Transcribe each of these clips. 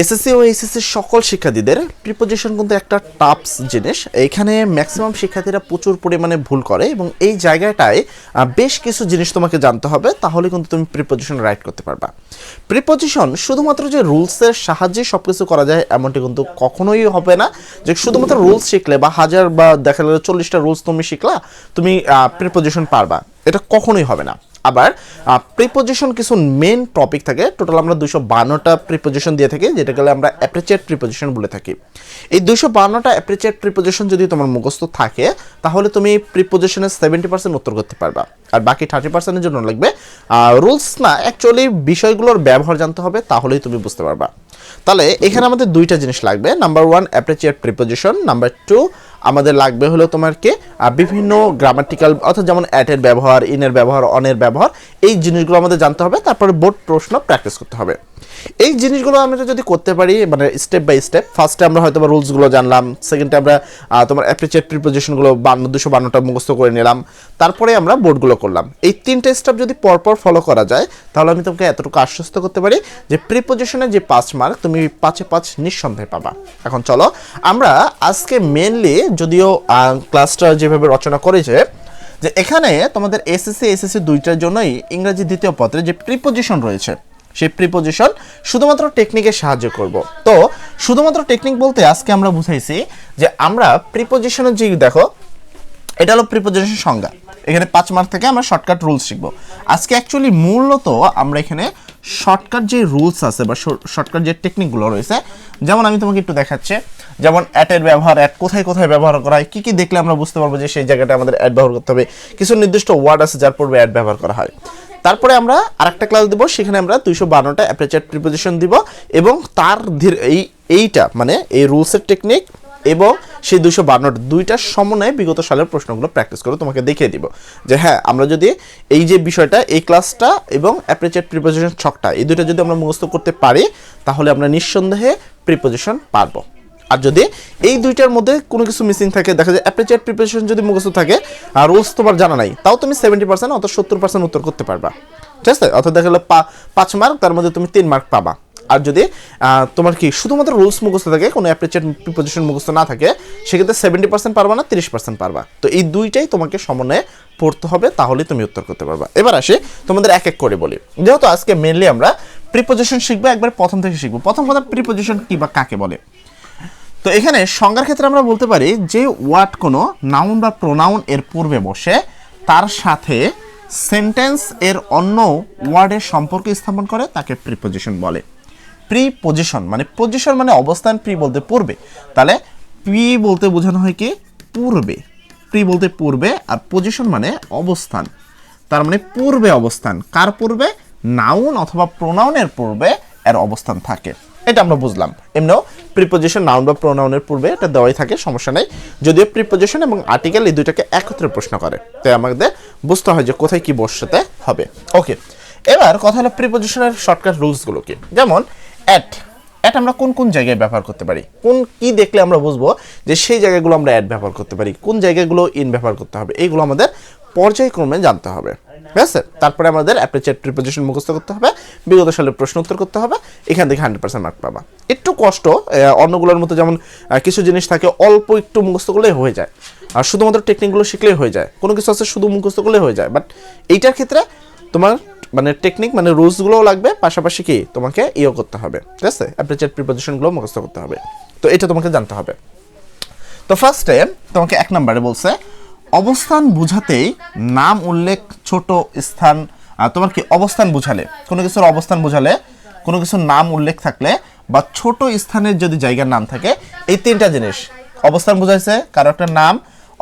SSC ও HSC সকল শিক্ষার্থীদের preposition কিন্তু একটা টাফস জিনিস। এখানে ম্যাক্সিমাম শিক্ষার্থীরা প্রচুর পরিমাণে ভুল করে এবং এই জায়গাটায় বেশ কিছু জিনিস তোমাকে জানতে হবে, তাহলে কিন্তু তুমি প্রিপোজিশন রাইট করতে পারবা। প্রিপোজিশন শুধুমাত্র যে রুলসের সাহায্যে সব কিছু করা যায় এমনটি কিন্তু কখনোই হবে না, যে শুধুমাত্র রুলস শিখলে বা হাজার বা দেখা গেলে 40টা রুলস তুমি শিখলা তুমি প্রিপোজিশন পারবা, এটা কখনোই হবে না। আবার প্রিপোজিশন কিছু মেন টপিক থাকে, টোটাল আমরা 252টা প্রিপোজিশন দিয়ে থাকি, যেটাকে আমরা অ্যাপ্রিচিয়েট প্রিপোজিশন বলে থাকি। এই 252টা অ্যাপ্রিচিয়েট প্রিপোজিশন যদি তোমার মুখস্থ থাকে তাহলে তুমি প্রিপোজিশনের 70% উত্তর করতে পারবা, আর বাকি 30%-এর জন্য লাগবে রুলস না, অ্যাকচুয়ালি বিষয়গুলোর ব্যবহার জানতে হবে, তাহলেই তুমি বুঝতে পারবা। তাহলে এখানে আমাদের দুইটা জিনিস লাগবে, নাম্বার 1 অ্যাপ্রিচিয়েট প্রিপোজিশন, নাম্বার 2 আমাদের লাগবে হলো তোমার কি বিভিন্ন গ্রামাটিক্যাল, অর্থাৎ যেমন অ্যাটের ব্যবহার, ইনের ব্যবহার, অনের ব্যবহার, এই জিনিসগুলো আমাদের জানতে হবে। তারপরে বোর্ড প্রশ্ন প্র্যাকটিস করতে হবে। এই জিনিসগুলো আমরা যদি করতে পারি, মানে স্টেপ বাই স্টেপ, ফার্স্টে আমরা হয়তো রুলসগুলো জানলাম, সেকেন্ডে আমরা তোমার অ্যাপ্রিচিয়েট প্রিপোজিশনগুলো 252টা মুখস্থ করে নিলাম, তারপরে আমরা বোর্ডগুলো করলাম। এই 3টে স্টেপ যদি পরপর ফলো করা যায় তাহলে আমি তোমাকে এতটুকু আশ্বস্ত করতে পারি যে প্রিপোজিশনের যে 5 মার্ক তুমি 5-এ 5 নিঃসন্দেহে পাবা। এখন চলো আমরা আজকে মেনলি, যদিও ক্লাসটা যেভাবে রচনা করেছে যে এখানে তোমাদের এসএসসি দুইটার জন্যই ইংরেজি দ্বিতীয় পত্রে যে প্রিপোজিশন রয়েছে সেই প্রিপোজিশন শুধুমাত্র টেকনিকের সাহায্য করব। তো শুধুমাত্র টেকনিক বলতে আজকে আমরা বুঝাইছি যে আমরা প্রিপোজিশনের যে দেখো এটা হলো প্রিপোজিশন সংজ্ঞা, এখানে 5 মার্ক থেকে আমরা শর্টকাট রুলস শিখব আজকে। অ্যাকচুয়ালি মূলত আমরা এখানে শর্টকাট যে রুলস আছে বা শর্টকাট যে টেকনিকগুলো রয়েছে, যেমন আমি তোমাকে একটু দেখাচ্ছি, যেমন অ্যাটের ব্যবহার, অ্যাট কোথায় কোথায় ব্যবহার করা হয়, কী কী দেখলে আমরা বুঝতে পারবো যে সেই জায়গাটা আমাদের অ্যাড ব্যবহার করতে হবে, কিছু নির্দিষ্ট ওয়ার্ড আছে যার পূর্বে অ্যাড ব্যবহার করা হয়। তারপরে আমরা আরেকটা ক্লাস দেবো, সেখানে আমরা 252টা অ্যাপ্রিচিয়েট প্রিপোজিশন দিব এবং তার এইটা মানে এই রুলসের টেকনিক এবং সেই 252টা দুইটার সমন্বয়ে বিগত সালের প্রশ্নগুলো প্র্যাকটিস করে তোমাকে দেখিয়ে দিব যে হ্যাঁ, আমরা যদি এই যে বিষয়টা, এই ক্লাসটা এবং অ্যাপ্রিচিয়েট প্রিপোজিশন ছকটা, এই দুইটা যদি আমরা মুখস্থ করতে পারি তাহলে আমরা নিঃসন্দেহে প্রিপোজিশন পারবো। আর যদি এই দুইটার মধ্যে কোনো কিছু মিসিং থাকে, দেখা যায় অ্যাপ্রিচিয়েট প্রিপোজিশন যদি মুখস্থ থাকে আর রুলস তোমার জানা নাই, তাও তুমি 70% অর্থাৎ 70% উত্তর করতে পারবা, ঠিক আছে? অর্থাৎ দেখা গেলো 5 মার্ক, তার মধ্যে তুমি 3 মার্ক পাবা। আর যদি তোমার কি শুধুমাত্র রুলস মুখস্থ থাকে, কোনো অ্যাপ্রিচিয়েট প্রিপোজিশন মুখস্থ না থাকে, সেক্ষেত্রে 70% পারবা না, 30% পারবা। তো এই দুইটাই তোমাকে সমন্বয়ে পড়তে হবে, তাহলেই তুমি উত্তর করতে পারবা। এবার আসি তোমাদের এক এক করে বলি, যেহেতু আজকে মেনলি আমরা প্রিপোজিশন শিখবো, একবার প্রথম থেকে শিখবো। প্রথম কথা, প্রিপোজিশন কি বা কাকে বলে। তো এখানে সংজ্ঞার ক্ষেত্রে আমরা বলতে পারি যে ওয়ার্ড কোনো নাউন বা প্রোনাউন এর পূর্বে বসে তার সাথে সেন্টেন্স এর অন্য ওয়ার্ডের সম্পর্ক স্থাপন করে তাকে প্রিপোজিশন বলে। প্রিপোজিশন মানে পজিশন মানে অবস্থান, প্রি বলতে পূর্বে, তাহলে প্রি বলতে বোঝানো হয় কি পূর্বে, প্রি বলতে পূর্বে, আর পজিশন মানে অবস্থান, তার মানে পূর্বে অবস্থান। কার পূর্বে? নাউন অথবা প্রোনাউনের পূর্বে এর অবস্থান থাকে, এটা আমরা বুঝলাম। এমনিও প্রিপোজিশন নাউন বা প্রোনাউনের পূর্বে এটা দেওয়াই থাকে, সমস্যা নেই। যদিও প্রিপোজিশন এবং আর্টিকেল এই দুইটাকে একত্রে প্রশ্ন করে, তাই আমাদের বুঝতে হয় যে কোথায় কি বসাতে হবে। ওকে, এবার কথা হলো প্রিপোজিশনের শর্টকাট রুলসগুলো কি। যেমন অ্যাট আমরা কোন কোন জায়গায় ব্যবহার করতে পারি, কোন কি দেখলে আমরা বুঝবো যে সেই জায়গাগুলো আমরা অ্যাড ব্যবহার করতে পারি, কোন জায়গাগুলো ইন ব্যবহার করতে হবে, এইগুলো আমাদের পর্যায়ক্রমে জানতে হবে, ঠিক আছে? তারপরে আমাদের অ্যাপ্রিচিয়েট প্রিপোজিশন মুখস্থ করতে হবে, বিগত সালের প্রশ্ন উত্তর করতে হবে, এখান থেকে 100% মার্ক পাবা। একটু কষ্ট, অন্যগুলোর মতো যেমন কিছু জিনিস থাকে অল্প একটু মুখস্থ করলেই হয়ে যায়, আর শুধুমাত্র টেকনিকগুলো শিখলেই হয়ে যায়, কোনো কিছু আছে শুধু মুখস্থ করলেই হয়ে যায়। বাট এইটার ক্ষেত্রে তোমার মানে টেকনিক মানে রুলসগুলোও লাগবে, পাশাপাশি কি তোমাকে ইও করতে হবে, ঠিক আছে? অ্যাপ্রিচিয়েট প্রিপোজিশনগুলো মুখস্থ করতে হবে, তো এটা তোমাকে জানতে হবে। তো ফার্স্টে তোমাকে 1 নম্বরে বলছে অবস্থান বুঝাতেই নাম উল্লেখ, ছোট স্থান, তোমার কি অবস্থান বুঝালে, কোনো কিছুর অবস্থান বুঝালে, কোনো কিছুর নাম উল্লেখ থাকলে বা ছোট স্থানের যদি জায়গার নাম থাকে, এই 3টা জিনিস, অবস্থান বুঝাইছে কারো একটা নাম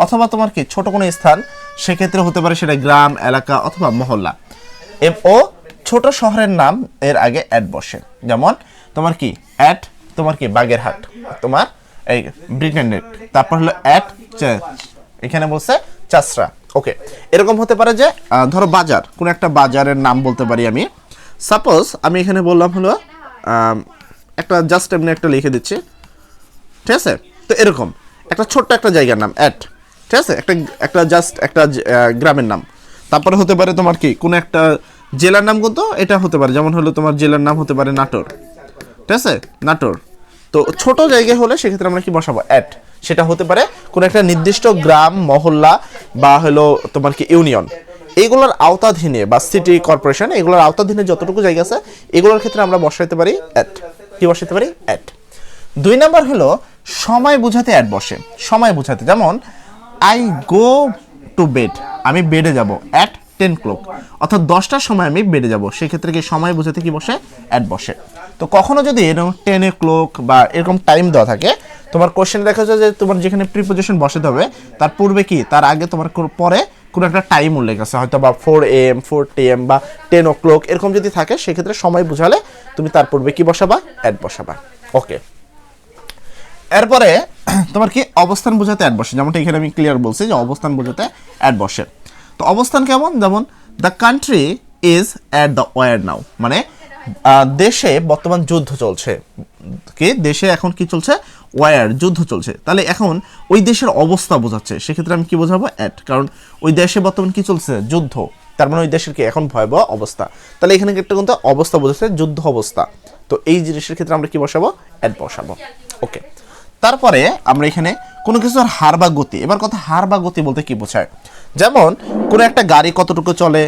অথবা তোমার কি ছোট কোনো স্থান, সেক্ষেত্রে হতে পারে সেটা গ্রাম, এলাকা অথবা মহল্লা, ও ছোট শহরের নাম এর আগে অ্যাড বসে, যেমন তোমার কি অ্যাট তোমার কি বাগেরহাট, তোমার এই ব্রিটেনের, তারপর হলো অ্যাট এখানে বলছে চাষরা। ওকে, এরকম হতে পারে যে ধরো বাজার, কোন একটা বাজারের নাম বলতে পারি আমি। সাপোজ আমি এখানে বললাম হলো একটা জাস্ট এমনি একটা লিখে দিচ্ছি, ঠিক আছে? তো এরকম একটা ছোট্ট একটা জায়গার নাম অ্যাট, ঠিক আছে? একটা জাস্ট একটা গ্রামের নাম। তারপরে হতে পারে তোমার কি কোনো একটা জেলার নাম, কিন্তু এটা হতে পারে যেমন হলো তোমার জেলার নাম হতে পারে নাটোর, ঠিক আছে, নাটোর। তো ছোট জায়গায় হলে সেক্ষেত্রে আমরা কি বসাবো, অ্যাট। সেটা হতে পারে কোনো একটা নির্দিষ্ট গ্রাম, মহল্লা বা হলো তোমার কি ইউনিয়ন, এইগুলোর আওতাধীনে বা সিটি কর্পোরেশন, এগুলোর আওতাধীনে যতটুকু জায়গা আছে এগুলোর ক্ষেত্রে আমরা বসাইতে পারি অ্যাট। কি বসাইতে পারি, অ্যাট। 2 নাম্বার হলো সময় বোঝাতে অ্যাট বসে। সময় বোঝাতে, যেমন আই গো টু বেড, আমি বেডে যাব অ্যাট 10 o'clock, অর্থাৎ 10টার সময় আমি বেডে যাব, সেক্ষেত্রে কি সময় বোঝাতে কি বসে, অ্যাট বসে। তো কখনো যদি এরকম 10 o'clock বা এরকম টাইম দেওয়া থাকে, তোমার কোশ্চেনে দেখা যায় যে তোমার যেখানে প্রিপোজিশন বসাতে হবে তার পূর্বে কি, তার আগে তোমার পরে কোনো একটা টাইম উল্লেখ আছে, হয়তো বা 4 AM 4 PM বা 10 o'clock এরকম যদি থাকে, সেক্ষেত্রে সময় বোঝালে তুমি তার পূর্বে কি বসাবা, অ্যাট বসাবা। ওকে, এরপরে তোমার কি অবস্থান বোঝাতে অ্যাট বসে, যেমনটা এখানে আমি ক্লিয়ার বলছি যে অবস্থান বোঝাতে অ্যাট বসে। তো অবস্থান কেমন, যেমন the country is at the war now, মানে দেশে বর্তমান যুদ্ধ চলছে। কি দেশে এখন কি চলছে, ওয়ার, যুদ্ধ চলছে। তাহলে এখন ওই দেশের অবস্থা বোঝাচ্ছে, সেক্ষেত্রে আমি কি বোঝাবো, অ্যাট, কারণ ওই দেশে বর্তমান কি চলছে, যুদ্ধ, তার মানে ওই দেশের কি এখন ভয়াবহ অবস্থা। তাহলে এখানে একটা কিন্তু অবস্থা বোঝাচ্ছে, যুদ্ধ অবস্থা। তো এই জিনিসের ক্ষেত্রে আমরা কি বসাবো, অ্যাট বসাবো। ওকে, তারপরে আমরা এখানে কোনো কিছুর হার বা গতি। এবার কথা, হার বা গতি বলতে কি বোঝায়, যেমন কোনো একটা গাড়ি কতটুকু চলে,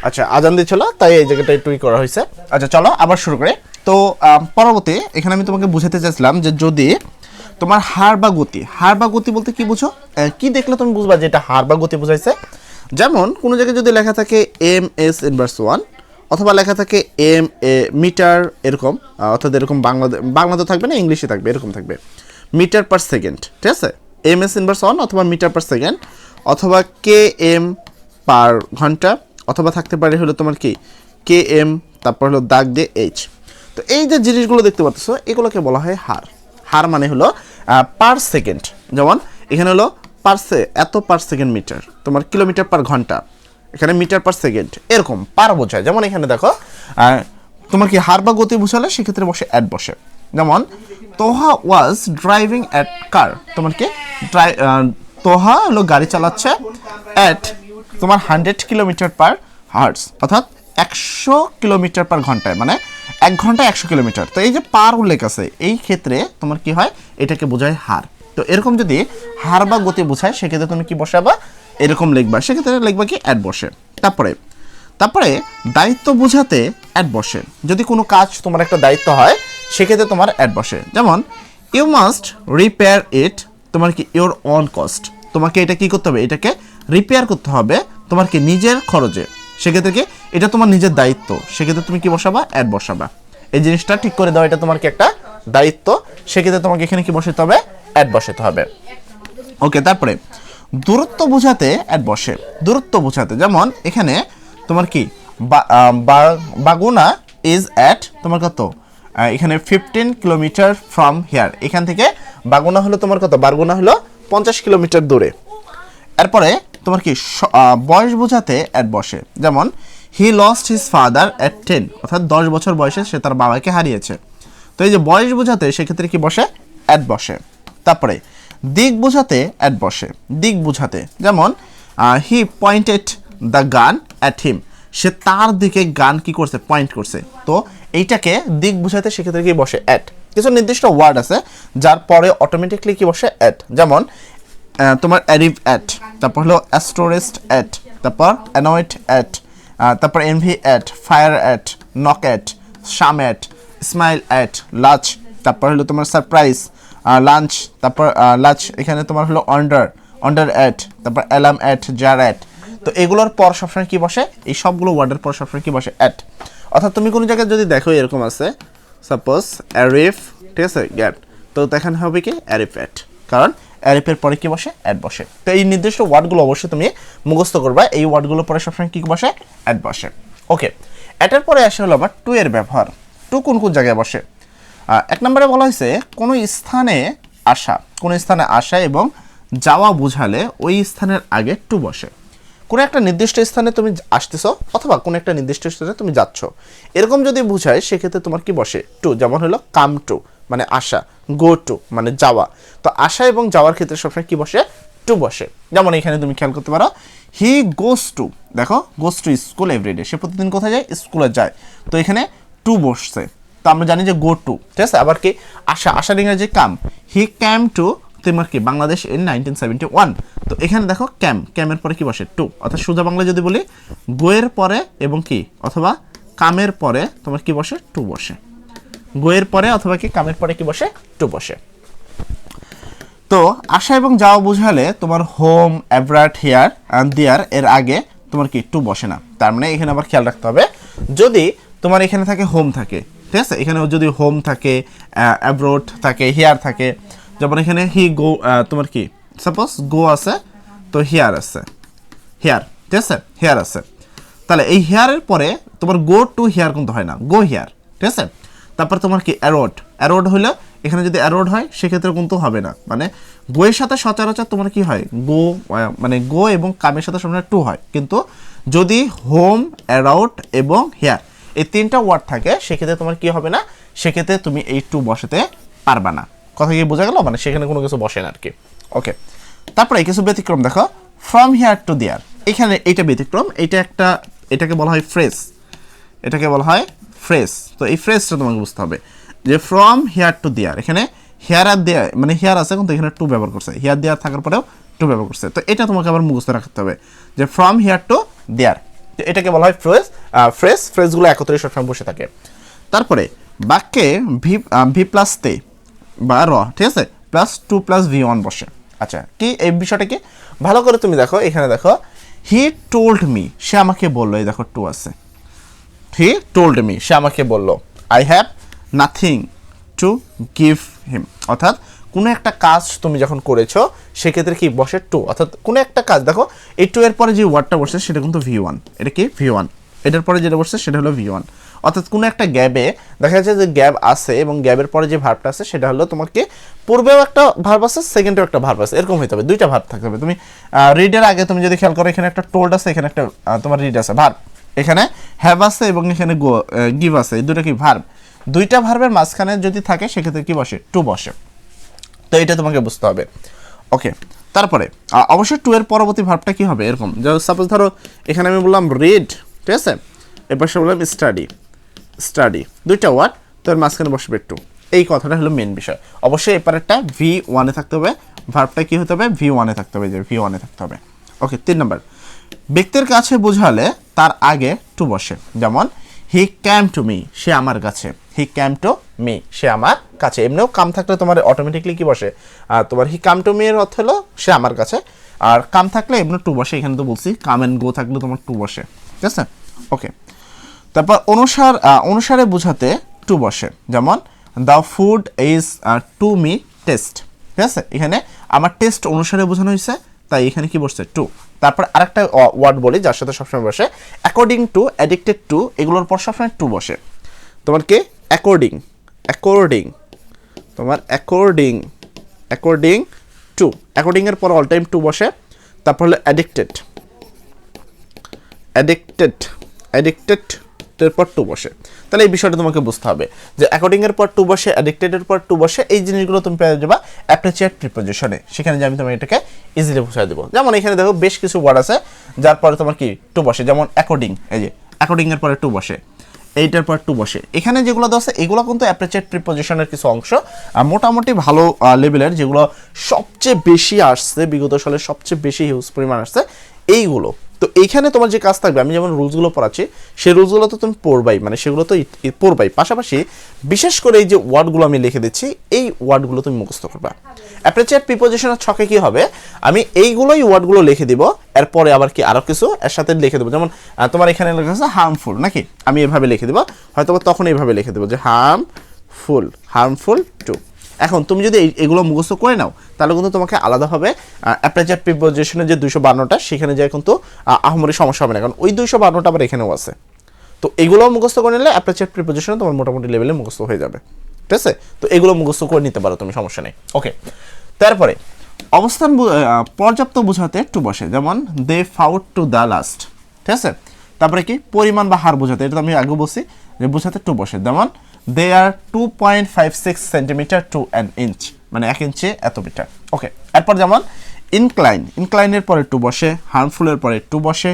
আচ্ছা আজান দিচ্ছিল তাই এই জায়গাটা একটু করা হয়েছে। আচ্ছা চলো আবার শুরু করে। তো পরবর্তী এখানে আমি তোমাকে বুঝাতে চাইছিলাম যে যদি তোমার হার বা গতি বলতে কি বুঝো, কি দেখলে তুমি বুঝবা যে এটা হার বা গতি বোঝাইছে। যেমন কোনো জায়গায় যদি লেখা থাকে MS ইনভার্স 1 অথবা লেখা থাকে MA মিটার, এরকম অর্থাৎ এরকম বাংলাতে থাকবে না, ইংলিশে থাকবে, এরকম থাকবে মিটার পার সেকেন্ড, ঠিক আছে, MS ইনভার্স 1 অথবা মিটার পার সেকেন্ড অথবা KM পার ঘন্টা অথবা থাকতে পারে হলো তোমার কি KM তারপর হলো দাগ দিয়ে H। তো এই যে জিনিসগুলো দেখতে পাচ্ছ এগুলোকে বলা হয় হার। হার মানে হলো পার সেকেন্ড, যেমন এখানে হলো এত পার সেকেন্ড মিটার, তোমার কিলোমিটার পার ঘন্টা, এখানে মিটার পার সেকেন্ড, এরকম পার বোঝায়। যেমন এখানে দেখো তোমার কি হার বা গতি বোঝালে সেক্ষেত্রে বসে অ্যাট বসে। যেমন তোহা ওয়াজ ড্রাইভিং অ্যাট কার, তোমার কি তোহা হলো গাড়ি চালাচ্ছে অ্যাট তোমার 100 কিলোমিটার পার হার্টস, অর্থাৎ 100 কিলোমিটার পার ঘন্টায়, মানে 1 ঘন্টায় 100 কিলোমিটার। তো এই যে পার উল্লেখ আছে, এই ক্ষেত্রে তোমার কি হয়, এটাকে বোঝায় হার। তো এরকম যদি হার বা গতি বোঝায় সেক্ষেত্রে তুমি কি বসাবা, এরকম লিখবা, সেক্ষেত্রে লিখবা কি অ্যাট বসে। তারপরে দায়িত্ব বোঝাতে অ্যাট বসে। যদি কোনো কাজ তোমার একটা দায়িত্ব হয় সেক্ষেত্রে তোমার অ্যাট বসে। যেমন ইউ মাস্ট রিপেয়ার ইট, তোমার কি ইওর অন কস্ট, তোমাকে এটা কি করতে হবে, এটাকে রিপেয়ার করতে হবে তোমার কি নিজের খরচে, সেক্ষেত্রে কি এটা তোমার নিজের দায়িত্ব, সেক্ষেত্রে তুমি কি বসাবা, অ্যাট বসাবা। এই জিনিসটা ঠিক করে দাও, এটা তোমার কি একটা দায়িত্ব, সেক্ষেত্রে তোমাকে এখানে কি বসাতে হবে, অ্যাট বসাতে হবে। ওকে, তারপরে দূরত্ব বোঝাতে অ্যাট বসে। দূরত্ব বোঝাতে যেমন এখানে তোমার কি বাগুনা ইজ অ্যাট তোমার কত, এখানে 15 কিলোমিটার ফ্রম হিয়ার, এখান থেকে বাগুনা হলো তোমার কত, বারগুনা হলো 50 কিলোমিটার দূরে। এরপরে তোমার কি বয়স বোঝাতে অ্যাট বসে। যেমন he lost his father at 10, অর্থাৎ 10 বছর বয়সে সে তার বাবাকে হারিয়েছে। তো এই যে বয়স বোঝাতে সেক্ষেত্রে কি বসে, অ্যাট বসে। তারপরে দিক বোঝাতে অ্যাট বসে। দিক বোঝাতে যেমন he pointed the gun at him, সে তার দিকে গান কি করছে, পয়েন্ট করছে। তো এইটাকে দিক বোঝাতে সেক্ষেত্রে কি বসে, অ্যাট। কিছু নির্দিষ্ট ওয়ার্ড আছে যার পরে অটোমেটিকলি কি বসে, অ্যাট। যেমন তোমার অ্যারিভ অ্যাট, তারপর হলো অ্যাস্টোরেস্ট অ্যাট, তারপর অ্যানয়েড অ্যাট, তারপর envy at, fire at, knock at, sham at, smile at, latch, তারপর হলো তোমার সারপ্রাইজ, লাঞ্চ, তারপর লাচ, এখানে তোমার হলো অন্ডার অ্যাট, তারপর অ্যালার্ম অ্যাট, জার অ্যাট। তো এগুলোর পর সবসময় কি বসে, এই সবগুলো ওয়ার্ডের পর সবসময় কি বসে, অ্যাট। অর্থাৎ তুমি কোনো জায়গায় যদি দেখো এরকম আছে, সাপোজ অ্যারিফ, ঠিক আছে, গ্যাট, তো দেখানো হবে কি অ্যারিফ অ্যাট, কারণ অ্যারিফের পরে কি বসে, অ্যাট বসে। তো এই নির্দিষ্ট ওয়ার্ডগুলো অবশ্যই তুমি মুখস্থ করবা, এই ওয়ার্ডগুলোর পরে সবসময় কি বসে, অ্যাট বসে। ওকে, অ্যাটের পরে আসে হলো আমার টু এর ব্যবহার। টু কোন কোন জায়গায় বসে, 1 নম্বরে বলা হয়েছে কোনো স্থানে আসা এবং যাওয়া বোঝালে ওই স্থানের আগে টু বসে। কোনো একটা নির্দিষ্ট স্থানে তুমি আসতেছো অথবা কোনো একটা নির্দিষ্ট স্থানে তুমি যাচ্ছ, এরকম যদি বোঝায় সেক্ষেত্রে তোমার কি বসে, টু। যেমন হলো কাম টু মানে আসা, গো টু মানে যাওয়া। তো আসা এবং যাওয়ার ক্ষেত্রে সবসময় কি বসে, টু বসে। যেমন এখানে তুমি খেয়াল করতে পারো, হি গোস টু, দেখো গোস টু স্কুল এভরিডে, সে প্রতিদিন কোথায় যায়, স্কুলে যায়। তো এখানে টু বসছে, তো আমরা জানি যে গো টু, ঠিক আছে। আবার কি আসার ইংরেজি কাম, হি ক্যাম টু তোমার কি বাংলাদেশ ইন 1971। তো এখানে দেখো ক্যামের পরে কি বসে, টু। অর্থাৎ সোজা বাংলা যদি বলি, গোয়ের পরে এবং কি অথবা কামের পরে তোমার কি বসে, টু বসে। গোয়ের পরে অথবা কি কামের পরে কি বসে, টু বসে। তো আসা এবং যাওয়া বোঝালে তোমার হোম, অ্যাব্রাট, হিয়ার অ্যান্ড দিয়ার এর আগে তোমার কি টু বসে না। তার মানে এখানে আবার খেয়াল রাখতে হবে, যদি তোমার এখানে থাকে হোম থাকে, ঠিক আছে, এখানে যদি হোম থাকে, অ্যাব্রোড থাকে, হিয়ার থাকে, যেমন এখানে হি গো, তোমার কি সাপোজ গো আছে, তো হিয়ার আছে, হিয়ার, ঠিক আছে, হিয়ার আছে। তাহলে এই হেয়ারের পরে তোমার গো টু হেয়ার কিন্তু হয় না, গো হেয়ার, ঠিক আছে। তারপর তোমার কি অ্যারোড হইলো, এখানে যদি অ্যারোড হয় সেক্ষেত্রে কিন্তু হবে না, মানে গোয়ের সাথে সচরাচর তোমার কি হয়, গো মানে গো এবং কামের সাথে সবসময় টু হয়। কিন্তু যদি হোম, অ্যারাউড এবং হেয়ার এই 3টা ওয়ার্ড থাকে সেক্ষেত্রে তোমার কি হবে না, সেক্ষেত্রে তুমি এই টু বসাতে পারবা না। কথা কি বোঝা গেল, মানে সেখানে কোনো কিছু বসে না আর কি। ওকে, তারপরে কিছু ব্যতিক্রম দেখো, ফ্রম হিয়ার টু দেয়ার, এখানে এইটা ব্যতিক্রম, এটাকে বলা হয় ফ্রেজ, এটাকে বলা হয় ফ্রেজ। তো এই ফ্রেজটা তোমাকে বুঝতে হবে যে ফ্রম হিয়ার টু দেয়ার, এখানে হেয়ার আর দেয়ার মানে হেয়ার আছে কিন্তু এখানে টু ব্যবহার করছে, হেয়ার দেয়ার থাকার পরেও টু ব্যবহার করছে। তো এটা তোমাকে আবার মুখস্থ রাখতে হবে যে ফ্রম হিয়ার টু দেয়ার, তো এটাকে বলা হয় ফ্রেজগুলো একত্রে সবসময় বসে থাকে। তারপরে বাক্যে ভি প্লাস তে বা র, ঠিক আছে, প্লাস টু প্লাস ভি1 বসে। আচ্ছা, কি এই বিষয়টা কি ভালো করে তুমি দেখো, এখানে দেখো হি টোল্ড মি, সে আমাকে বললো, এই দেখো টু আছে, হি টোল্ড মি, সে আমাকে বললো, I have nothing to give him, অর্থাৎ কোনো একটা কাজ তুমি যখন করেছো সেক্ষেত্রে কি বসে টু। অর্থাৎ কোনো একটা কাজ দেখো, এই টু এর পরে যে ওয়ার্ডটা বসছে সেটা কিন্তু ভি1, এটা কি ভি1, এটার পরে যেটা বসছে সেটা হলো ভি1। অর্থাৎ কোনো একটা গ্যাবে দেখা যাচ্ছে যে গ্যাপ আছে এবং গ্যাপের পরে যে ভার্বটা আছে সেটা হলো তোমাকে পূর্বেও একটা ভার্ব আছে, সেকেন্ডেও একটা ভার্ব আছে, এরকম হতে হবে, দুইটা ভার্ব থাকতে হবে। তুমি রিডের আগে তুমি যদি খেয়াল করো, এখানে একটা টোল্ড আছে, এখানে একটা তোমার রিড আছে ভার্ব, এখানে হ্যাভ আছে এবং এখানে গিভ আছে, এই দুটো কি ভার্ব, দুইটা ভার্বের মাঝখানে যদি থাকে সেক্ষেত্রে কি বসে, টু বসে। তো এটা তোমাকে বুঝতে হবে। ওকে, তারপরে অবশ্যই টু এর পরবর্তী ভার্বটা কি হবে এরকম, সাপোজ ধরো এখানে আমি বললাম রিড, ঠিক আছে, এর পাশে বললাম স্টাডি, স্টাডি দুইটা ওয়ার্ড, তো এর মাঝখানে বসবে টু। এই কথাটা হলো মেন বিষয়। অবশ্যই এপারেরটা V1 থাকতে হবে, ভার্বটা কি হতে হবে V1 থাকতে হবে, যে V1 থাকতে হবে। ওকে, 3 নাম্বার, ব্যক্তির কাছে বোঝালে তার আগে টু বসে, যেমন হি ক্যাম টু মি, সে আমার কাছে, হি ক্যাম টু মি, সে আমার কাছে। এমনিও কাম থাকলে তোমার অটোমেটিকলি কি বসে, আর তোমার হি কাম টু মি এর অর্থ হলো সে আমার কাছে, আর কাম থাকলে এমনি টু বসে, এখানে তো বলছি কাম অ্যান্ড গো থাকলে তোমার টু বসে, ঠিক আছে। ওকে, তারপর অনুসারে বোঝাতে টু বসে, যেমন the food is to me test, ঠিক আছে, এখানে আমার টেস্ট অনুসারে বোঝানো হয়েছে, তাই এখানে কি বসছে টু। তারপর আরেকটা ওয়ার্ড বলি যার সাথে সবসময় বসে, অ্যাকর্ডিং টু, অ্যাডিক্টেড টু, এগুলোর পর সবসময় টু বসে। তোমার কি অ্যাকর্ডিং, অ্যাকর্ডিং, তোমার অ্যাকর্ডিং, অ্যাকর্ডিং টু, অ্যাকর্ডিং এর পর অল টাইম টু বসে। তারপর হলো অ্যাডিক্টেড, অ্যাডিক্টেড, অ্যাডিক্টেড এর পর টু বসে। তাহলে এই বিষয়টা তোমাকে বুঝতে হবে যে অ্যাকর্ডিং এর পর টু বসে, অ্যাডিক্টেড এর পর টু বসে, এই জিনিসগুলো তুমি পেয়ে যাবা অ্যাপ্রিসিয়েট প্রিপোজিশনে, সেখানে যে আমি তোমাকে এটাকে ইজিলি বুঝিয়ে দেবো। যেমন এখানে দেখো বেশ কিছু ওয়ার্ড আছে যার পরে তোমার কি টু বসে, যেমন অ্যাকর্ডিং, এই যে অ্যাকর্ডিং এর পরে টু বসে, এইটার পর টু বসে। এখানে যেগুলো দেওয়া আছে এগুলো কিন্তু অ্যাপ্রিসিয়েট প্রিপোজিশনের কিছু অংশ, মোটামুটি ভালো লেভেলের, যেগুলো সবচেয়ে বেশি আসছে বিগত সালে, সবচেয়ে বেশি হিউজ পরিমাণ আসছে এইগুলো। তো এইখানে তোমার যে কাজ থাকবে, আমি যেমন রুলসগুলো পড়াচ্ছি সেই রুলসগুলো তো তুমি পড়বাই, মানে সেগুলো তো পড়বাই, পাশাপাশি বিশেষ করে এই যে ওয়ার্ডগুলো আমি লিখে দিচ্ছি এই ওয়ার্ডগুলো তুমি মুখস্থ করবা। অ্যাপ্রিসিয়েট প্রিপোজিশনের ছকে কি হবে, আমি এইগুলোই ওয়ার্ডগুলো লিখে দিব, এরপরে আবার কি আরও কিছু এর সাথে লিখে দেবো। যেমন তোমার এখানে লেখা আছে হার্মফুল, নাকি আমি এভাবে লিখে দেবো, হয়তো তখন এইভাবে লিখে দেবো যে হার্মফুল, হার্মফুল টু। এখন তুমি যদি এগুলো মুখস্থ করে নাও তাহলে কিন্তু তোমাকে আলাদাভাবে অ্যাপ্রিসিয়েট প্রিপোজিশনের যে 252টা সেখানে যায় কিন্তু আহামরি সমস্যা হবে না, কারণ ওই 252টা আবার এখানেও আছে। তো এগুলো মুখস্থ করে নিলে অ্যাপ্রিসিয়েট প্রিপোজিশন তোমার মোটামুটি লেভেলে মুখস্থ হয়ে যাবে, ঠিক আছে। তো এগুলো মুখস্থ করে নিতে পারো তুমি, সমস্যা নেই। ওকে, তারপরে অবস্থান পর্যাপ্ত বোঝাতে টু বসে, যেমন দে ফাউট টু দ্য লাস্ট, ঠিক আছে। তারপরে কি পরিমাণ বা হার বোঝাতে, এটা তো আমি আগে বলছি যে বোঝাতে টু বসে, যেমন দে আর 2.56 সেন্টিমিটার টু অ্যান ইঞ্চ, মানে 1 ইঞ্চি এত মিটার। ওকে, এরপর যেমন ইনক্লাইন, ইনক্লাইনের পরে টু বসে, হার্মফুলের পরে টু বসে,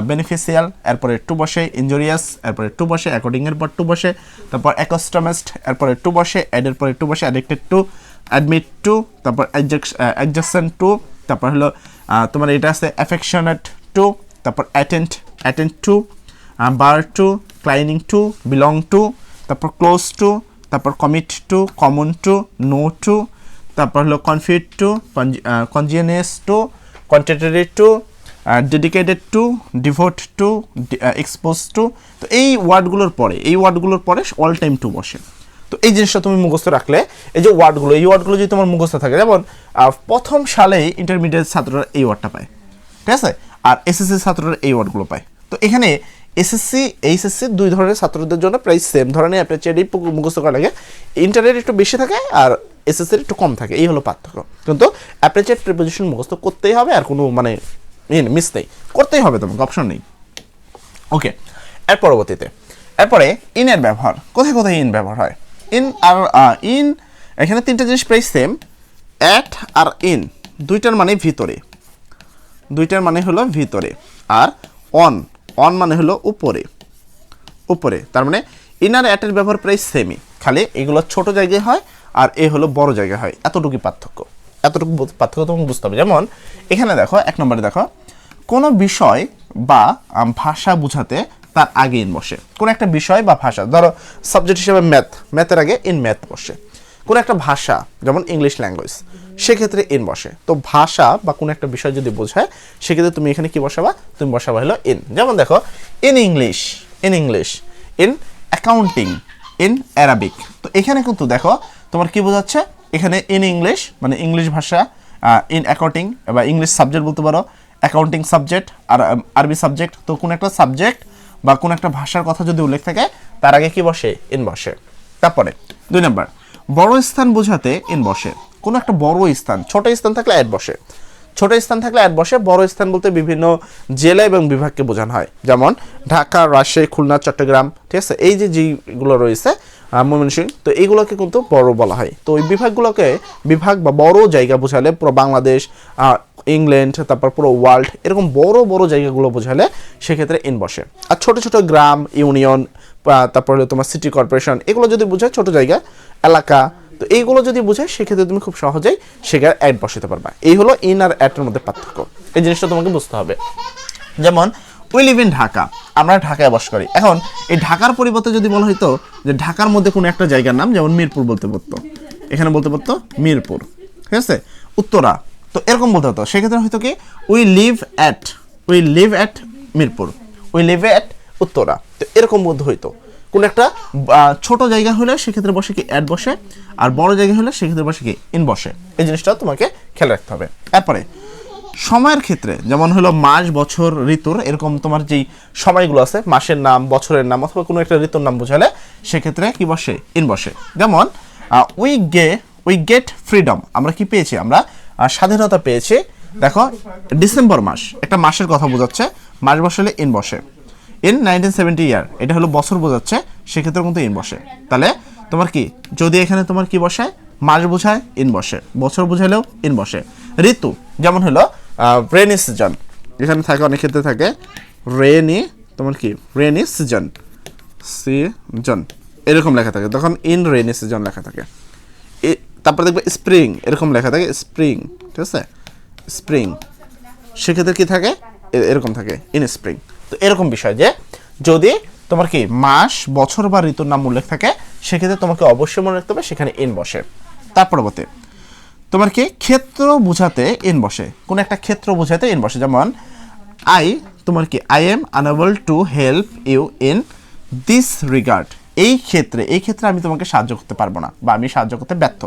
বেনিফিশিয়াল এরপরে টু বসে, ইনজুরিয়াস এরপরে টু বসে, অ্যাকর্ডিং এর পর টু বসে, তারপর অ্যাকস্টমেস্ট এরপরে টু বসে, অ্যাডের পরে টু বসে, অ্যাডিক্টেড টু, অ্যাডমিট টু, তারপর অ্যাডজাসেন্ট টু, তারপর হলো তোমার এটা আছে অ্যাফেকশনেট টু, তারপর অ্যাটেন্ড টু, বার টু, ক্লাইনিং টু, বিলং টু, তারপর ক্লোজ টু, তারপর commit to, common to, no to, তারপর হলো confide to, congenial to, contemporary to, dedicated to, devote to, expose to. তো এই ওয়ার্ডগুলোর পরে অল টাইম টু বসে। তো এই জিনিসটা তুমি মুখস্থ রাখলে এই যে ওয়ার্ডগুলো, এই ওয়ার্ডগুলো যদি তোমার মুখস্থ থাকে, যেমন প্রথম সালেই ইন্টারমিডিয়েট ছাত্ররা এই ওয়ার্ডটা পায়, ঠিক আছে, আর এসএসসি ছাত্ররা এই ওয়ার্ডগুলো পায়। তো এখানে এসএসসি এইচএসসি দুই ধরনের ছাত্রদের জন্য প্রায় সেম ধরনের অ্যাপ্রিসিয়েট মুখস্থ করা লাগে, ইন্টারের একটু বেশি থাকে আর এসএসসির একটু কম থাকে, এই হলো পার্থক্য। কিন্তু অ্যাপ্রিসিয়েট প্রিপোজিশন মুখস্থ করতেই হবে, আর কোনো মানে মিস নেই, করতেই হবে, তোমাকে অপশন নেই। ওকে, এর পরবর্তীতে এরপরে ইনের ব্যবহার, কোথায় কোথায় ইন ব্যবহার হয়। ইন আর ইন, এখানে তিনটা জিনিস প্রায় সেম, অ্যাট আর ইন, দুইটার মানে ভিতরে, দুইটার মানে হলো ভিতরে, আর অন মানে হলো উপরে, উপরে, তার মানে ইন আর অ্যাটের ব্যবহার প্রায় সেমই, খালি এগুলো ছোট জায়গায় হয় আর এ হলো বড় জায়গায় হয়, এতটুকু পার্থক্য, এতটুকু পার্থক্য তোমাকে বুঝতে হবে। যেমন এখানে দেখো 1 নম্বরে দেখো, কোনো বিষয় বা ভাষা বোঝাতে তার আগে ইন বসে, কোনো একটা বিষয় বা ভাষা, ধরো সাবজেক্ট হিসেবে ম্যাথের আগে ইন ম্যাথ বসে। কোনো একটা ভাষা যেমন ইংলিশ ল্যাঙ্গুয়েজ, সেক্ষেত্রে ইন বসে। তো ভাষা বা কোনো একটা বিষয় যদি বোঝায় সেক্ষেত্রে তুমি এখানে কি বসাবা, তুমি বসাবা হলো ইন। যেমন দেখো in English, in accounting, in Arabic. তো এখানে কিন্তু দেখো তোমার কি বোঝাচ্ছে, এখানে ইন ইংলিশ মানে ইংলিশ ভাষা, ইন অ্যাকাউন্টিং বা ইংলিশ সাবজেক্ট বলতে পারো, অ্যাকাউন্টিং সাবজেক্ট আর আরবি সাবজেক্ট। তো কোনো একটা সাবজেক্ট বা কোনো একটা ভাষার কথা যদি উল্লেখ থাকে তার আগে কি বসে, ইন বসে। তারপরে 2 নম্বর, বড় স্থান বোঝাতে ইন বসে, কোনো একটা বড় স্থান, ছোট স্থান থাকলে অ্যাড বসে, ছোট স্থান থাকলে অ্যাড বসে। বড় স্থান বলতে বিভিন্ন জেলা এবং বিভাগকে বোঝানো হয়, যেমন ঢাকা, রাজশাহী, খুলনা, চট্টগ্রাম, ঠিক আছে, এই যে যেগুলো রয়েছে ময়মনসিংহ, তো এইগুলোকে কিন্তু বড় বলা হয়। তো ওই বিভাগগুলোকে বিভাগ বা বড় জায়গা বোঝালে পুরো বাংলাদেশ, ইংল্যান্ড, তারপর পুরো ওয়ার্ল্ড, এরকম বড় বড় জায়গাগুলো বোঝালে সেক্ষেত্রে ইন বসে। আর ছোট ছোট গ্রাম, ইউনিয়ন, তারপর হলো তোমার সিটি কর্পোরেশন, এগুলো যদি বোঝায় ছোট জায়গা, এলাকা, তো এইগুলো যদি বোঝায় সেক্ষেত্রে তুমি খুব সহজেই সেখানে অ্যাড বসাতে পারবা। এই হলো ইন আর অ্যাটের মধ্যে পার্থক্য, এই জিনিসটা তোমাকে বুঝতে হবে। যেমন উই লিভ ইন ঢাকা, আমরা ঢাকায় বাস করি। এখন এই ঢাকার পরিবর্তে যদি বলা হইতো যে ঢাকার মধ্যে কোনো একটা জায়গার নাম, যেমন মিরপুর বলতে পারতো, এখানে বলতে পারতো মিরপুর, ঠিক আছে, উত্তরা, তো এরকম বলতে হতো। সেক্ষেত্রে হয়তো কি we live at Mirpur, we live at Uttara, তো এরকম মধ্যে হইতো। কোন একটা ছোট জায়গা হলে সেক্ষেত্রে বসে কি অ্যাড বসে, আর বড় জায়গা হলে সেক্ষেত্রে বসে কি ইন বসে। এই জিনিসটা তোমাকে খেয়াল রাখতে হবে। তারপরে সময়ের ক্ষেত্রে যেমন হলো মাস, বছর, ঋতুর, এরকম তোমার যেই সময়গুলো আছে, মাসের নাম, বছরের নাম, অথবা কোনো একটা ঋতুর নাম বোঝালে সেক্ষেত্রে কি বসে ইন বসে। যেমন উই গেট ফ্রিডম, আমরা কি পেয়েছি, আমরা স্বাধীনতা পেয়েছি। দেখো ডিসেম্বর মাস একটা মাসের কথা বোঝাচ্ছে, মাস বসালে ইন বসে। ইন 1970 ইয়ার, এটা হলো বছর বোঝাচ্ছে, সেক্ষেত্রে কিন্তু ইন বসে। তাহলে তোমার কি যদি এখানে তোমার কি বসায়, মাস বোঝায় ইন বসে, বছর বোঝালেও ইন বসে। ঋতু যেমন হলো রেনি সিজন, এখানে থাকে অনেক ক্ষেত্রে থাকে রেনি, তোমার কি রেনি সিজন, এরকম লেখা থাকে, তখন ইন রেনি সিজন লেখা থাকে। তারপরে দেখবে স্প্রিং, এরকম লেখা থাকে স্প্রিং, ঠিক আছে, স্প্রিং, সেক্ষেত্রে কি থাকে এরকম থাকে ইন স্প্রিং। তো এরকম বিষয় যে যদি তোমার কি মাস, বছর বা ঋতুর নাম উল্লেখ থাকে সেক্ষেত্রে তোমাকে অবশ্যই মনে রাখতে হবে সেখানে ইন বসে। তার পরবর্তী তোমার কি ক্ষেত্র বোঝাতে ইন বসে, কোন একটা ক্ষেত্র বোঝাতে ইন বসে। যেমন তোমার কি I am unable to help you in this regard, এই ক্ষেত্রে আমি তোমাকে সাহায্য করতে পারবো না, বা আমি সাহায্য করতে ব্যর্থ।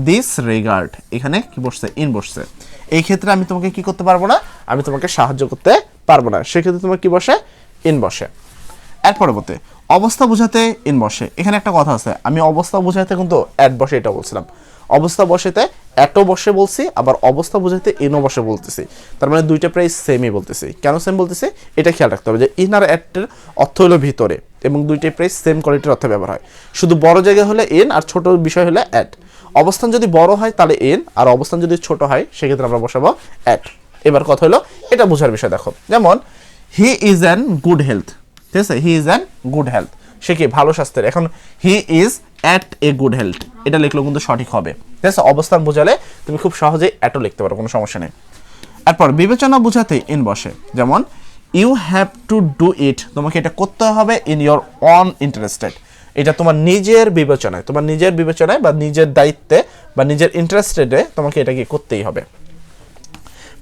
দিস রিগার্ড, এখানে কি বসছে ইন বসছে, এই ক্ষেত্রে আমি তোমাকে কি করতে পারবো না, আমি তোমাকে সাহায্য করতে পারবো না, সেক্ষেত্রে তোমার কি বসে ইন বসে। এর পরবর্তী অবস্থা বোঝাতে ইন বসে। এখানে একটা কথা আছে, আমি অবস্থা বোঝাতে কিন্তু অ্যাড বসে এটা বলছিলাম, অবস্থা বসাতে অ্যাটও বসে বলছি, আবার অবস্থা বোঝাতে ইনও বসে বলতেছি, তার মানে দুইটা প্রায় সেমই বলতেছি। কেন সেম বলতেছি এটা খেয়াল রাখতে হবে যে ইন আর অ্যাটের অর্থ হলো ভিতরে, এবং দুইটাই প্রায় সেম কোয়ালিটির অর্থে ব্যবহার হয়। শুধু বড় জায়গা হলে ইন, আর ছোট বিষয় হলে অ্যাট। অবস্থান যদি বড় হয় তাহলে ইন, আর অবস্থান যদি ছোট হয় সেক্ষেত্রে আমরা বসাবো অ্যাট। এবার কথা হলো এটা বোঝার বিষয়। দেখো যেমন he is an good health, ঠিক আছে, he is an good health, সে কি ভালো স্বাস্থ্যের। এখন he is at a good health, এটা লিখলেও কিন্তু সঠিক হবে, ঠিক আছে। অবস্থান বোঝালে তুমি খুব সহজেই অ্যাটও লিখতে পারো, কোনো সমস্যা নেই। এরপর বিবেচনা বোঝাতে ইন বসে। যেমন you have to do it, তোমাকে এটা করতে হবে ইন ইয়োর অন ইন্টারেস্টেড, এটা তোমার নিজের বিবেচনায়, বা নিজের দায়িত্বে বা নিজের ইন্টারেস্টেডে তোমাকে এটা কি করতেই হবে।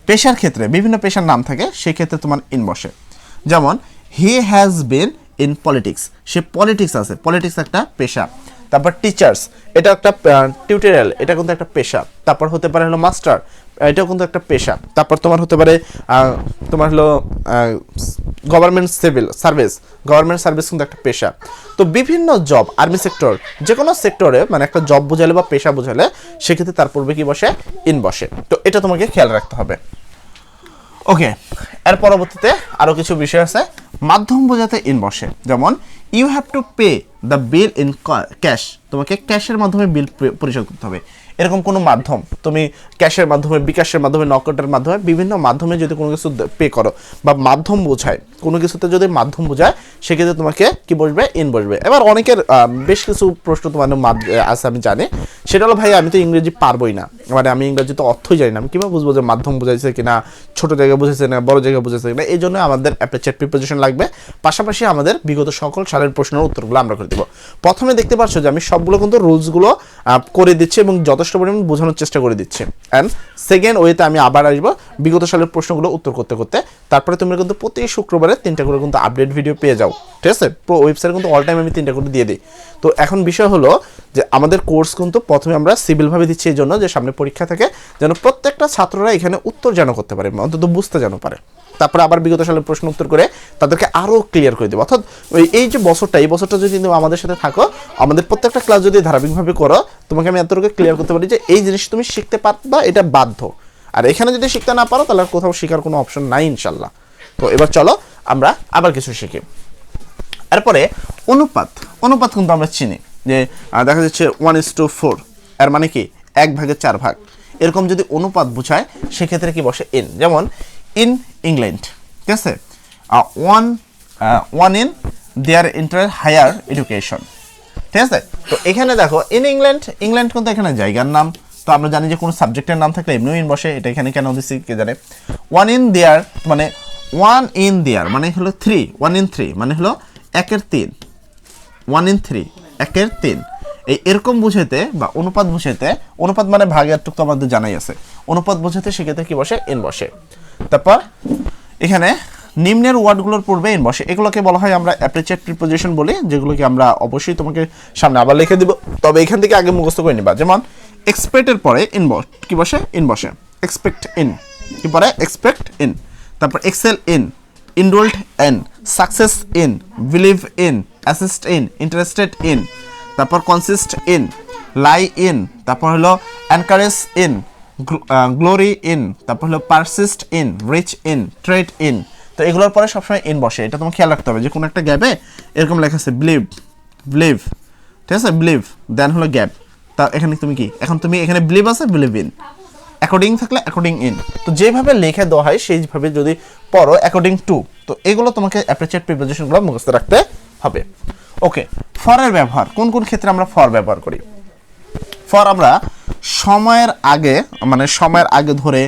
পেশার ক্ষেত্রে বিভিন্ন পেশার নাম থাকে, সেই ক্ষেত্রে তোমার ইন বসে। যেমন he has been in politics, say politics আছে, পলিটিক্স একটা পেশা। তারপর টিচার্স, এটা একটা টিউটোরিয়াল, এটা কিন্তু একটা পেশা। তারপর হতে পারে হলো মাস্টার, এটাও কিন্তু একটা পেশা। তারপর তোমার হতে পারে তোমার হলো গভর্নমেন্ট সার্ভিস কিন্তু একটা পেশা। তো বিভিন্ন জব, আর্মি সেক্টর, যে কোনো সেক্টরে মানে একটা জব বোঝালে বা পেশা বোঝালে সেক্ষেত্রে তার পূর্বে কি বসে ইন বসে। তো এটা তোমাকে খেয়াল রাখতে হবে। ওকে, এর পরবর্তীতে আরও কিছু বিষয় আছে। মাধ্যম বোঝাতে ইন বসে। যেমন you have to pay the bill in cash, তোমাকে ক্যাশের মাধ্যমে বিল পরিশোধ করতে হবে। এরকম কোনো মাধ্যম, তুমি ক্যাশের মাধ্যমে, বিকাশের মাধ্যমে, নগদের মাধ্যমে, বিভিন্ন মাধ্যমে যদি কোনো কিছু পে করো বা মাধ্যম বোঝায়, কোনো কিছুতে যদি মাধ্যম বোঝায় সেক্ষেত্রে তোমাকে কি বসবে ইন বসবে। এবার অনেকের বেশ কিছু প্রশ্ন তোমার আছে আমি জানি, সেটা হলো ভাই আমি তো ইংরেজি পারবোই না, মানে আমি ইংরেজি তো অর্থই জানি না, আমি কীভাবে বুঝবো যে মাধ্যম বোঝাইছে কিনা, ছোটো জায়গায় বুঝেছে না বড় জায়গায় বুঝেছে কিনা। এই জন্য আমাদের অ্যাপ্লিকেশন প্রিপোজিশন লাগবে, পাশাপাশি আমাদের বিগত সকল সালের প্রশ্নের উত্তরগুলো আমরা করে দেবো। প্রথমে দেখতে পাচ্ছ যে আমি সবগুলো কিন্তু রুলসগুলো করে দিচ্ছি এবং যথেষ্ট পরিমাণ বোঝানোর চেষ্টা করে দিচ্ছি। অ্যান্ড সেকেন্ড ওয়েতে আমি আবার আসবো বিগত সালের প্রশ্নগুলো উত্তর করতে করতে। তারপরে তুমি কিন্তু প্রতি শুক্রবারে 3টা করে কিন্তু আপডেট ভিডিও পেয়ে যাও, ঠিক আছে। ওয়েবসাইটে কিন্তু অল টাইম আমি 3টা করে দিয়ে দিই। তো এখন বিষয় হলো যে আমাদের কোর্স কিন্তু প্রথমে আমরা সিভিলভাবে দিচ্ছি, এই জন্য যে সামনে পরীক্ষা থাকে যেন প্রত্যেকটা ছাত্ররা এখানে উত্তর যেন করতে পারে, অন্তত বুঝতে যেন পারে। তারপরে আবার বিগত সালের প্রশ্ন উত্তর করে তাদেরকে আরও ক্লিয়ার করে দেবো। অর্থাৎ এই যে এই বছরটা যদি তুমি আমাদের সাথে থাকো, আমাদের প্রত্যেকটা ক্লাস যদি ধারাবাহিকভাবে করো, তোমাকে আমি এতটুকু ক্লিয়ার করতে পারি যে এই জিনিস তুমি শিখতে পারবা, এটা বাধ্য। আর এখানে যদি শিখতে না পারো তাহলে কোথাও শেখার কোনো অপশন নাই ইনশাল্লাহ। তো এবার চলো আমরা আবার কিছু শিখি। এরপরে অনুপাত কিন্তু আমরা চিনি, যে দেখা যাচ্ছে 1:4, এর মানে কি 1/4 এরকম যদি অনুপাত বোঝায় সেক্ষেত্রে কি বসে ইন। যেমন ইন ইংল্যান্ড, ঠিক আছে, one in their inter higher education, ঠিক আছে। তো এখানে দেখো ইন ইংল্যান্ড, ইংল্যান্ড কিন্তু এখানে জায়গার নাম, তো আমরা জানি যে কোনো সাবজেক্টের নাম থাকলে এমনিও ইন বসে, এটা এখানে কেন দিচ্ছি কে জানে। ওয়ান ইন দেয়ার মানে ওয়ান ইন দেয়ার মানে হলো 3, 1 in 3 মানে হলো 1/3, 1 in 3 1/3 এরকম বুঝাইতে বা অনুপাত বুঝাইতে, অনুপাত মানে ভাগের টুক তো আমাদের জানাই আছে, অনুপাত বুঝাইতে সেক্ষেত্রে কি বসে ইন বসে। তারপর এখানে নিম্নের ওয়ার্ডগুলোর পূর্বে ইন বসে, এগুলোকে বলা হয় আমরা অ্যাপ্রিচিয়েট প্রিপোজিশন বলি, যেগুলোকে আমরা অবশ্যই তোমাকে সামনে আবার লিখে দিব, তবে এখান থেকে আগে মুখস্থ করে নিবা। যেমন এক্সপেক্টের পরে ইন কি বসে ইন বসে, এক্সপেক্ট ইন কি পরে এক্সপেক্ট ইন। তারপর excel in, enrolled in, success in, believe in, assist in, interested in, তারপর কনসিস্ট ইন, লাই ইন, তারপর হলো এনকারেজ ইন, গ্লোরি ইন, তারপর হলো persist in, rich in, trade in. তো এগুলোর পরে সবসময় ইন বসে, এটা তোমাকে খেয়াল রাখতে হবে যে কোনো একটা গ্যাপে এরকম লেখা আছে বিলিভ, বিলিভ, ঠিক আছে, বিলিভ দেন হলো গ্যাপ। তা এখানে তুমি কি এখন তুমি এখানে বিলিভ আছে, বিলিভ ইন, অ্যাকর্ডিং থাকলে অ্যাকর্ডিং ইন, তো যেভাবে লেখা দেওয়া হয় সেইভাবে যদি পড়ো অ্যাকর্ডিং টু, তো এগুলো তোমাকে অ্যাপ্রিচিয়েট প্রিপোজিশনগুলো মুখস্থ রাখতে হবে। ওকে, ফরের ব্যবহার কোন কোন ক্ষেত্রে আমরা ফর ব্যবহার করি। ফর আমরা সময়ের আগে মানে সময়ের আগে ধরে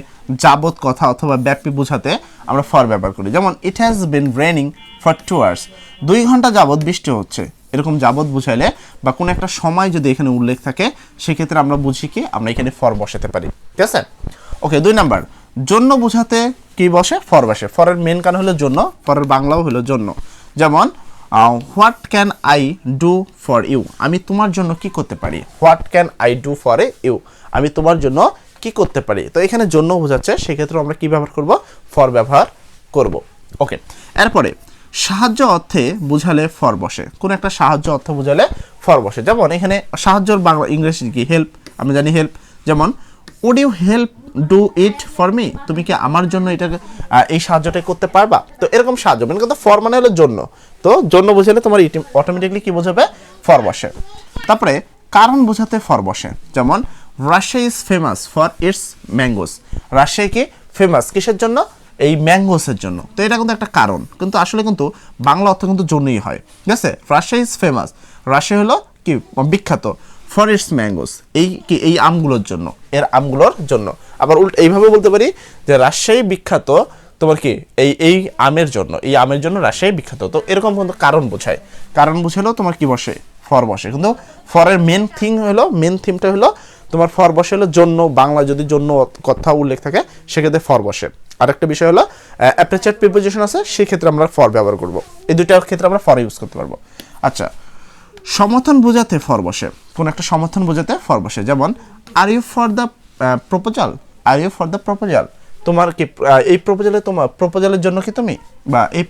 যাবত কথা অথবা ব্যাপী বোঝাতে আমরা ফর ব্যবহার করি। যেমন it has been raining for 2 hours, 2 ঘন্টা যাবত বৃষ্টি হচ্ছে, এরকম যাবত বুঝাইলে বা কোনো একটা সময় যদি এখানে উল্লেখ থাকে সেক্ষেত্রে আমরা বুঝি কি আমরা এখানে ফর বসাতে পারি, ঠিক আছে। ওকে, 2 নাম্বার জন্য বোঝাতে কি বসে ফর বসে, ফরের মেন কারণ হলো জন্য, ফরের বাংলাও হলো জন্য। যেমন what can I do for you, আমি তোমার জন্য কি করতে পারি, what can I do for you, আমি তোমার জন্য কি করতে পারি। তো এখানে জন্য বোঝাচ্ছে, সেক্ষেত্রে আমরা কি ব্যবহার করব ফর ব্যবহার করব। ওকে, এরপরে সাহায্য অর্থে বুঝালে ফর বসে, কোন একটা সাহায্য অর্থ বুঝালে ফর বসে। যেমন এখানে সাহায্যর বাংলা ইংলিশ কি হেল্প, আমরা জানি হেল্প। যেমন would you help do it for me, তুমি কি আমার জন্য এটাকে এই সাহায্যটা করতে পারবা। তো এরকম সাহায্য মানে কিন্তু ফর মানে হলো জন্য, তো জন্য বুঝালে তোমার অটোমেটিকলি কি বোঝাবে ফর বসে। তারপরে কারণ বোঝাতে ফর বসে। যেমন Rajshahi is famous for its mangoes, Rajshahi কি ফেমাস কিসের জন্য, এই ম্যাঙ্গোসের জন্য। তো এটা কিন্তু একটা কারণ, কিন্তু আসলে কিন্তু বাংলা অর্থ কিন্তু জন্যই হয়, ঠিক আছে। রাজশাহী ইজ ফেমাস, রাজশাহী হলো কি বিখ্যাত, ফর ইটস ম্যাঙ্গোস এই কি এই আমগুলোর জন্য, এর আমগুলোর জন্য। আবার উল্টো এইভাবে বলতে পারি যে রাজশাহী বিখ্যাত তোমার কি এই আমের জন্য, এই আমের জন্য রাজশাহী বিখ্যাত। তো এরকম কিন্তু কারণ বোঝায়, কারণ বুঝালেও তোমার কি বসে ফর বসে। কিন্তু ফরের মেন থিমটা হলো তোমার ফর বসে হলো জন্য, বাংলা যদি জন্য কথা উল্লেখ থাকে সেক্ষেত্রে ফর বসে। আরেকটা বিষয় হলো অ্যাপ্রিচিয়েট প্রিপোজিশন আছে, সেক্ষেত্রে আমরা ফর ব্যবহার করব, এই দুইটার ক্ষেত্রে আমরা ফর ইউজ করতে পারবো। আচ্ছা, সমর্থন বোঝাতে ফর বসে, কোন একটা সমর্থন বোঝাতে ফর বসে। যেমন are you for the proposal, are you for the proposal, তোমার কি এই প্রপোজালে তোমার প্রপোজালের জন্য কি তুমি, বা এই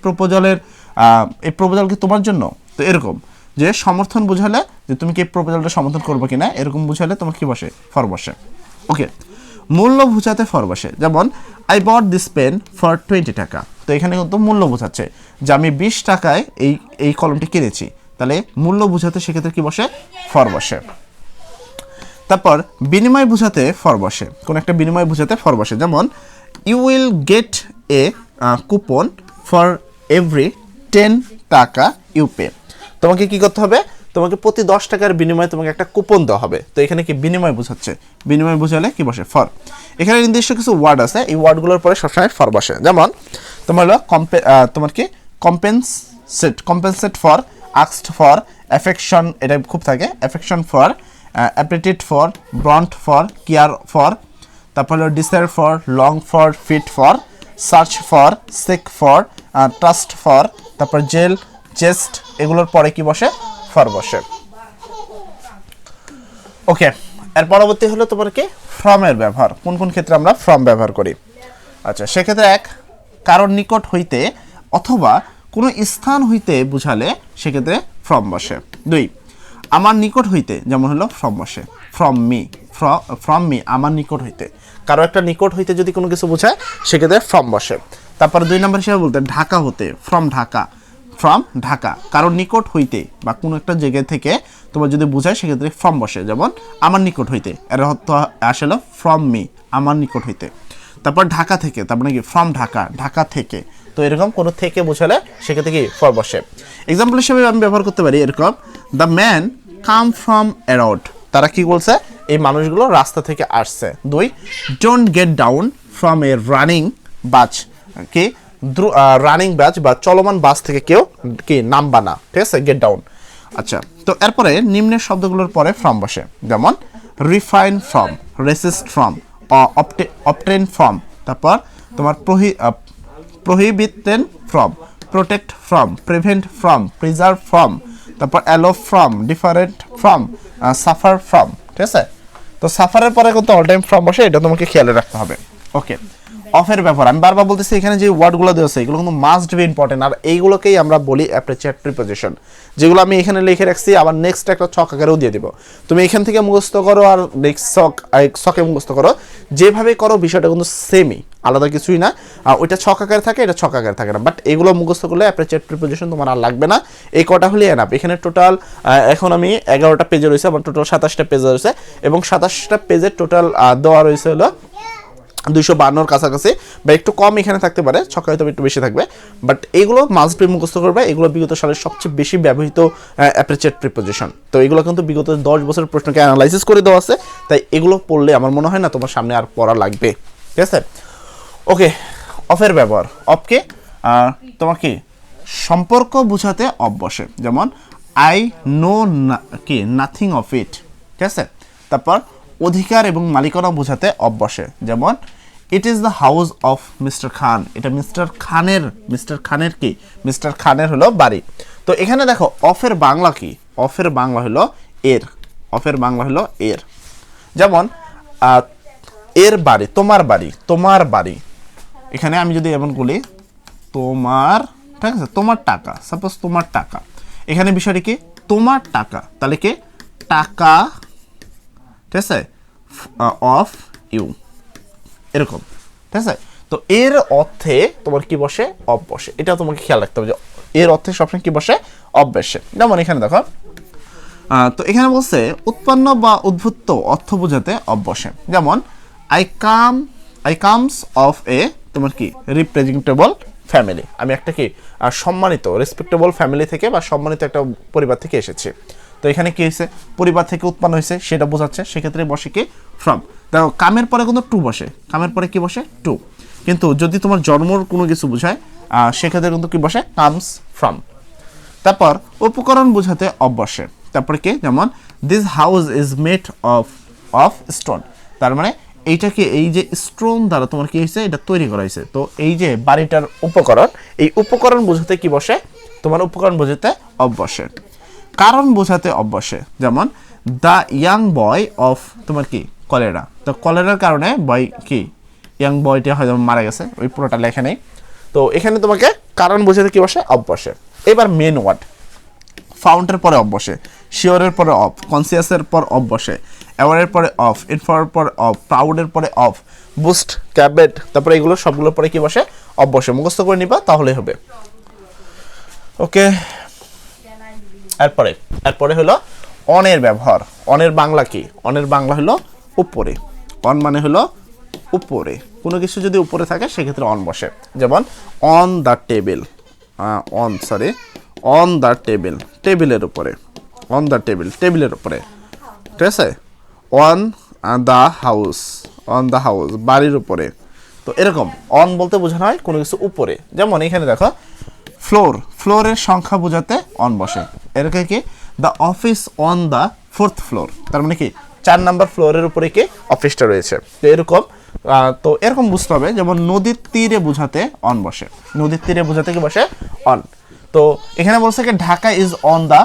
প্রপোজাল কি তোমার জন্য। তো এরকম যে সমর্থন বোঝালে যে তুমি কি প্রপোজালটা সমর্থন করবে কিনা, এরকম বুঝালে তোমার কি বসে ফর বসে। ওকে, মূল্য বোঝাতে ফর বসে। যেমন I bought this pen for 20 টাকা, তো এখানে কিন্তু মূল্য বোঝাচ্ছে যে আমি 20 টাকায় এই কলমটি কিনেছি, তাহলে মূল্য বোঝাতে সেক্ষেত্রে কি বসে ফর বসে। তারপর বিনিময় বোঝাতে ফর বসে, কোন একটা বিনিময় বোঝাতে ফর বসে। যেমন you will get a coupon for every 10 টাকা ইউ পে, তোমাকে কি করতে হবে, তোমাকে প্রতি 10 টাকার বিনিময়ে তোমাকে একটা কুপন দেওয়া হবে। তো এখানে কি বিনিময় বোঝাচ্ছে, বিনিময় বোঝালে কি বসে ফর। এখানে নির্দিষ্ট কিছু ওয়ার্ড আছে, এই ওয়ার্ডগুলোর পরে সবসময় ফর বসে। যেমন তোমার হলো তোমার কি compensate for, asked for, affection এটা খুব থাকে, affection for, appreciate for, brunt for, care for, তারপর হলো desire for, long for, fit for, search for, seek for, trust for, তারপর জেল, জেস্ট, এগুলোর পরে কি বসে ফর বসে। ওকে, এর পরবর্তী হলো তোমার কি ফ্রমের ব্যবহার, কোন কোন ক্ষেত্রে আমরা ফ্রম ব্যবহার করি। আচ্ছা, সেক্ষেত্রে 1 কারোর নিকট হইতে অথবা কোনো স্থান হইতে বুঝালে সেক্ষেত্রে ফ্রম বসে। 2 আমার নিকট হইতে, যেমন হলো ফ্রম বসে, ফ্রম মি আমার নিকট হইতে, কারো একটা নিকট হইতে যদি কোনো কিছু বোঝায় সেক্ষেত্রে ফ্রম বসে। তারপর 2 নম্বর হিসেবে বলতে ঢাকা হতে, ফ্রম ঢাকা, কারোর নিকট হইতে বা কোনো একটা জায়গা থেকে তোমার যদি বোঝায় সেক্ষেত্রে ফ্রম বসে, যেমন আমার নিকট হইতে, এর অর্থ আসলে ফ্রম মি, আমার নিকট হইতে। তারপর ঢাকা থেকে, তারপর নাকি ফ্রম ঢাকা, ঢাকা থেকে। তো এরকম কোনো থেকে বোঝালে সেক্ষেত্রে কি ফর বসে। এক্সাম্পল হিসেবে আমি ব্যবহার করতে পারি এরকম, the man come from around, তারা কি বলছে, এই মানুষগুলো রাস্তা থেকে আসছে। 2, don't get down from a running bus, কি রানিং বাস বা চলমান বাস থেকে কেউ কি নামবা না, ঠিক আছে, গেট ডাউন। আচ্ছা, তো এরপরে নিম্নের শব্দগুলোর পরে ফ্রম বসে, যেমন refine from, resist from, obtain from, তারপর তোমার prohibited from, protect from, prevent from, preserve from, তারপর allow from, different from, suffer from, ঠিক আছে। তো সাফারের পরে কিন্তু অল টাইম ফ্রম বসে, এটা তোমাকে খেয়াল রাখতে হবে। ওকে, অফের ব্যাপার আমি বারবার বলতেছি, এখানে যে ওয়ার্ডগুলো দেওয়া আছে এগুলো কিন্তু মাস্ট বি ইম্পর্টেন্ট, আর এইগুলোকেই আমরা বলি অ্যাপ্রিসিয়েট প্রিপোজিশন, যেগুলো আমি এখানে লিখে রাখছি। আবার নেক্সট একটা ছক আকারেও দিয়ে দিব, তুমি এখান থেকে মুখস্থ করো আর নেক্সট ছকে মুখস্থ করো, যেভাবে করো বিষয়টা কিন্তু সেমই, আলাদা কিছুই না। ওইটা ছক আকারে থাকে, এটা ছক আকারে থাকে না, বাট এগুলো মুখস্থ করলে অ্যাপ্রিসিয়েট প্রিপোজিশন তোমার আর লাগবে না। এই কটা হলে এনাফ। এখানে টোটাল এখন আমি 11টা পেজে রয়েছে, আমার টোটাল 27টা পেজে রয়েছে, এবং 27টা পেজের টোটাল দেওয়া রয়েছে হলো 252 কাছাকাছি, বা একটু কম এখানে থাকতে পারে, ছকে হয়তো একটু বেশি থাকবে, বাট এগুলো মাস্ট বি মুখস্থ করবে। এগুলো বিগত সালের সবচেয়ে বেশি ব্যবহৃত অ্যাপ্রিসিয়েট প্রিপোজিশন। তো এগুলো কিন্তু বিগত 10 বছরের প্রশ্নকে অ্যানালাইসিস করে দেওয়া আছে, তাই এগুলো পড়লে আমার মনে হয় না তোমার সামনে আর পড়া লাগবে, ঠিক আছে। ওকে, অফের ব্যবহার, অফকে তোমার কি সম্পর্ক বোঝাতে অফ বসে, যেমন আই নো কি নাথিং অফ ইট, ঠিক আছে। তারপর অধিকার এবং মালিকানা বোঝাতে অফ বসে, যেমন it is the house of mister Khan, এটা মিস্টার খানের কি, মিস্টার খানের হলো বাড়ি। তো এখানে দেখো অফের বাংলা কি, অফের বাংলা হলো এর, অফের বাংলা হলো এর। যেমন এর বাড়ি, তোমার বাড়ি। এখানে আমি যদি এমন বলি তোমার, ঠিক আছে, তোমার টাকা, সাপোজ তোমার টাকা, এখানে বিষয়টি কি তোমার টাকা, তাহলে কি টাকা, ঠিক আছে, অফ ইউ, এরকম, ঠিক আছে। তো এর অর্থে তোমার কি বসে, অফ বসে, এটা তোমাকে খেয়াল রাখতে হবে যে এর অর্থে সবসময় কি বসে, অফ বসে। যেমন এখানে দেখো, তো এখানে বলছে উৎপন্ন বা উদ্ভূত অর্থ বোঝাতে অফ বসে, যেমন আই কামস অফ এ তোমার কি রিপ্রেজেন্টেবল ফ্যামিলি, আমি একটা কি সম্মানিত রেসপেক্টেবল ফ্যামিলি থেকে বা সম্মানিত একটা পরিবার থেকে এসেছি। তো এখানে কি হয়েছে, পরিবার থেকে উৎপন্ন হয়েছে সেটা বোঝাচ্ছে, সেক্ষেত্রে বসে কি ফ্রম। দেখো কামের পরে কিন্তু টু বসে, কামের পরে কি বসে টু, কিন্তু যদি তোমার জন্মর কোনো কিছু বোঝায় সেক্ষেত্রে কিন্তু কি বসে কামস ফ্রম। তারপর উপকরণ বোঝাতে অফ বসে, তারপরে কি, যেমন this house is made of stone, তার মানে এইটাকে এই যে স্টোন দ্বারা তোমার কি হয়েছে, এটা তৈরি করা হয়েছে। তো এই যে বাড়িটার উপকরণ, এই উপকরণ বোঝাতে কি বসে, তোমার উপকরণ বোঝাতে অফ বসে। কারণ বোঝাতে অফ বসে, যেমন দ্য ইয়াং বয় অফ তোমার কি কলেরা, তো কলেরার কারণে বয় কি ইয়াং বয়টা হয়তো মারা গেছে, ওই পুরোটা লেখা নেই। তো এখানে তোমাকে কারণ বোঝাতে কি বসে, অফ বসে। এবার মেন ওয়ার্ড, ফাউন্ডের পরে অফ বসে, শিওরের পরে অফ, কনসিয়াসের পর অফ বসে, অ্যাওয়ারের পরে অফ, ইনফারের পরে অফ, প্রাউডের পরে অফ, বুস্ট, ক্যাবেট, তারপরে এগুলো সবগুলোর পরে কি বসে, অফ বসে। মুখস্থ করে নিবা তাহলেই হবে। ওকে, এরপরে হলো অনের ব্যবহার। অনের বাংলা কি, অনের বাংলা হলো উপরে, অন মানে হলো উপরে, কোনো কিছু যদি উপরে থাকে সেক্ষেত্রে অন বসে, যেমন on the table, on the table, টেবিলের উপরে, অন দ্য টেবিল, টেবিলের উপরে, ঠিক আছে। অন দ্য হাউস, বাড়ির উপরে। তো এরকম অন বলতে বোঝানো হয় কোনো কিছু উপরে, যেমন এখানে দেখো ফ্লোরের সংখ্যা বোঝাতে অন বসে, এরকম কি the office on the 4th floor, তার মানে কি 4 নম্বর ফ্লোরের উপরে কি অফিসটা রয়েছে। তো এরকম বুঝতে হবে, যেমন নদীর তীরে বোঝাতে অন বসে, নদীর তীরে বোঝাতে কি বসে, অন। তো এখানে বলছে কি Dhaka is on the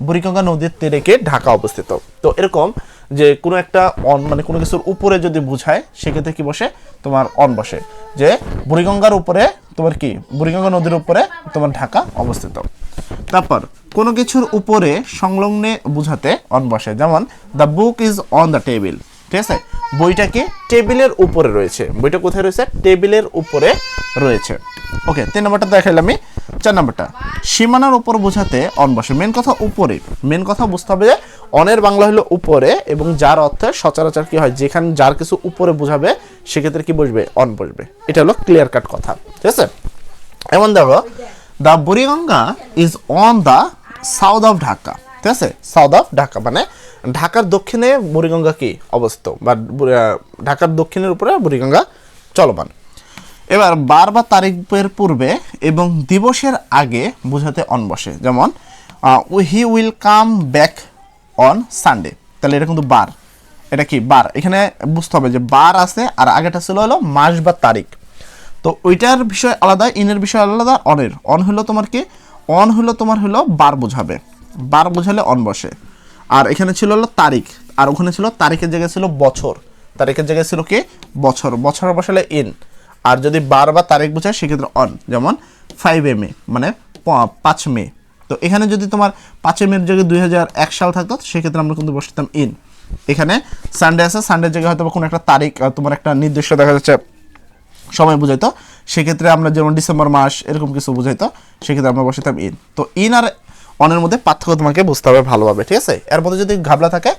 Buriganga নদীর তীরে কি ঢাকা অবস্থিত। তো এরকম যে কোনো একটা অন মানে কোনো কিছুর উপরে যদি বোঝায় সেক্ষেত্রে কি বসে, তোমার অন বসে, যে বুড়িগঙ্গার উপরে তোমার কি, বুড়িগঙ্গা নদীর উপরে তোমার ঢাকা অবস্থিত। তারপর কোনো কিছুর উপরে সংলগ্নে বোঝাতে অন বসে, যেমন the book is on the table, ঠিক আছে, বইটা কি টেবিলের উপরে রয়েছে, বইটা কোথায় রয়েছে, টেবিলের উপরে রয়েছে। ওকে, 3 নম্বরটা দেখাইলাম আমি। 4 নম্বরটা সীমানার উপর বোঝাতে অন বসে। মেন কথা উপরে, মেন কথা বুঝতে হবে যে অনের বাংলা হলো উপরে, এবং যার অর্থে সচরাচর কি হয়, যেখানে যার কিছু উপরে বোঝাবে সেক্ষেত্রে কি বসবে, অন বসবে। এটা হলো ক্লিয়ার কাট কথা, ঠিক আছে। এমন দেখো, the Buriganga is on the south of Dhaka, ঠিক আছে। সাউথ অফ ঢাকা মানে ঢাকার দক্ষিণে বুড়িগঙ্গা কি অবস্থিত, বা ঢাকার দক্ষিণের উপরে বুড়িগঙ্গা চলমান। এবার বার বা তারিখের পূর্বে এবং দিবসের আগে বোঝাতে অন বসে। যেমন he will come back on Sunday, তাহলে এটা কিন্তু বার, এটা কি বার, এখানে বুঝতে হবে যে বার আছে আর আগেটা ছিল হলো মাস বা তারিখ। তো ওইটার বিষয় আলাদা, ইনের বিষয় আলাদা, অনের অন হলো তোমার কি, অন হলো তোমার হলো বার বোঝাবে, বার বোঝালে অন বসে। আর এখানে ছিল হলো তারিখ, আর ওখানে ছিল তারিখের জায়গায় ছিল বছর, তারিখের জায়গায় ছিল কি বছর, বছর বসালে ইন। আর যদি বার বা তারিখ বোঝায় সেক্ষেত্রে অন। যেমন 5 মে মানে 5 মে, তো এখানে যদি তোমার 5 মের জায়গায় 2001 সাল থাকতো সেক্ষেত্রে আমরা কিন্তু বসাতাম ইন। এখানে সানডে আছে, সানডের জায়গায় হয়তো কোনো একটা তারিখ, তোমার একটা নির্দিষ্ট দেখা যাচ্ছে সময় বুঝাইতো, সেক্ষেত্রে আমরা যেমন ডিসেম্বর মাস এরকম কিছু বুঝাইতো, সেক্ষেত্রে আমরা বসাতাম ইন। তো ইন আর অনের মধ্যে পার্থক্য তোমাকে বুঝতে হবে ভালোভাবে, ঠিক আছে। এর মধ্যে যদি ঘাবলা থাকে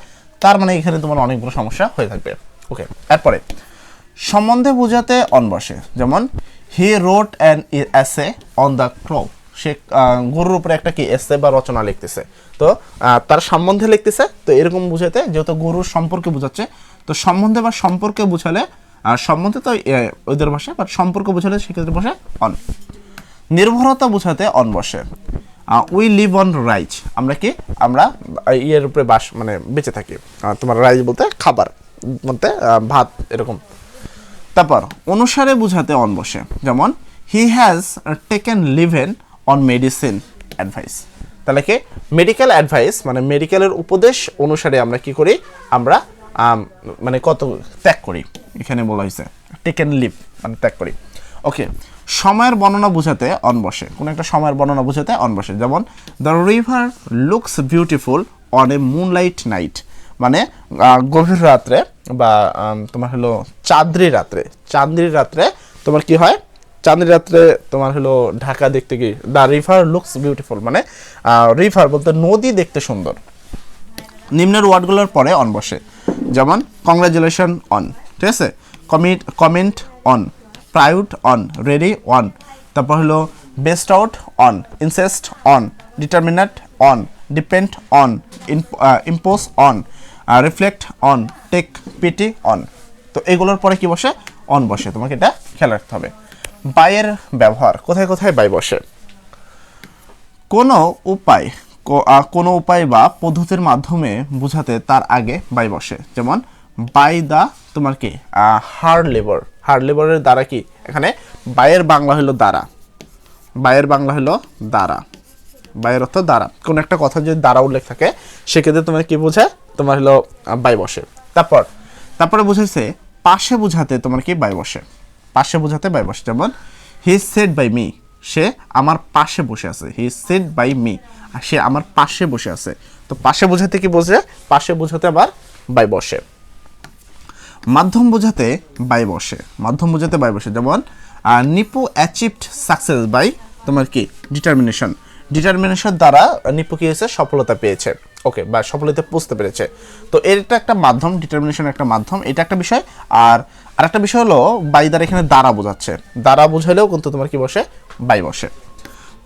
তার মানে এখানে তোমার অনেক বড় সমস্যা হয়ে থাকবে। ওকে, এরপরে সম্বন্ধে বোঝাতে অন বসে। যেমন he wrote an essay on the crow, সে গরুর উপরে একটা কি এসে বা রচনা লিখতেছে, তো তার সম্বন্ধে লিখতেছে। তো এরকম বুঝাতে যেহেতু গরুর সম্পর্কে বোঝাচ্ছে, তো সম্বন্ধে বা সম্পর্কে বুঝালে, সম্বন্ধে তো ওদের ভাষা, বাট সম্পর্ক বোঝালে সেক্ষেত্রে বসে অন। নির্ভরতা বোঝাতে অন বসে। উই লিভ অন রাইস, আমরা কি, আমরা ইয়ের উপরে বাস মানে বেঁচে থাকি, তোমার রাইস বলতে খাবার বলতে ভাত এরকম। তারপর অনুসারে বোঝাতে অন বসে। যেমন he has taken leaven on medicine advice, তাহলে কি মেডিকেল অ্যাডভাইস মানে মেডিকেলের উপদেশ অনুসারে আমরা কি করি, আমরা মানে কত ত্যাগ করি, এখানে বলা হয়েছে টেকেন লিভ মানে ত্যাগ করি। ওকে, সময়ের বর্ণনা বোঝাতে অন বসে, কোনো একটা সময়ের বর্ণনা বোঝাতে অন বসে। যেমন the river looks beautiful on a moonlight night, মানে গভীর রাত্রে বা তোমার হলো চাঁদনি রাত্রে, চাঁদনি রাত্রে তোমার কি হয়, চাঁদনি রাত্রে তোমার হলো ঢাকা দেখতে কি, দ্য রিভার লুকস বিউটিফুল মানে রিভার বলতে নদী দেখতে সুন্দর। নিম্নের ওয়ার্ডগুলোর পরে অন বসে। যেমন কংগ্রাচুলেশন অন, ঠিক আছে, comment on, proud on, ready on, তারপর হলো bestow on, insist on, determinate on, depend on, impose on, reflect on, take pity on. তো এগুলোর পরে কি বসে, অন বসে, তোমাকে এটা খেয়াল রাখতে হবে। বাইয়ের ব্যবহার, কোথায় কোথায় বাই বসে। কোনো উপায় বা পদ্ধতির মাধ্যমে বোঝাতে তার আগে বাই বসে। যেমন বাই দা তোমার কি হার্ড লেবার, হার্ড লেবারের দ্বারা কি, এখানে বাইয়ের বাংলা হলো দ্বারা, বাইয়ের বাংলা হলো দ্বারা, বাইয়ের অর্থ দ্বারা। কোনো একটা কথা যদি দ্বারা উল্লেখ থাকে সেক্ষেত্রে তোমার কি বোঝায়, তোমার হলো বাই বসে। তারপরে বুঝেছে পাশে বোঝাতে তোমার কি বাই বসে, পাশে বোঝাতে বাই বসে। যেমন হি সেড বাই মি, সে আমার পাশে বসে আছে, হি সেড বাই মি, সে আমার পাশে বসে আছে। তো পাশে বোঝাতে কি বোঝে, পাশে বোঝাতে আবার বাই বসে। মাধ্যম বোঝাতে বাই বসে, মাধ্যম বোঝাতে বাই বসে। যেমন নিপু অ্যাচিভড সাকসেস বাই তোমার কি ডিটারমিনেশন, ডিটারমিনেশন দ্বারা নিপু কি হয়েছে, সফলতা পেয়েছে। ওকে, বা সফলতা পৌঁছতে পেরেছে। তো এটা একটা মাধ্যম, ডিটারমিনেশন একটা মাধ্যম, এটা একটা বিষয়। আর আরেকটা বিষয় হলো বাই দ্বারা এখানে দ্বারা বোঝাচ্ছে, দ্বারা বোঝালেও কিন্তু তোমার কি বসে, বাই বসে।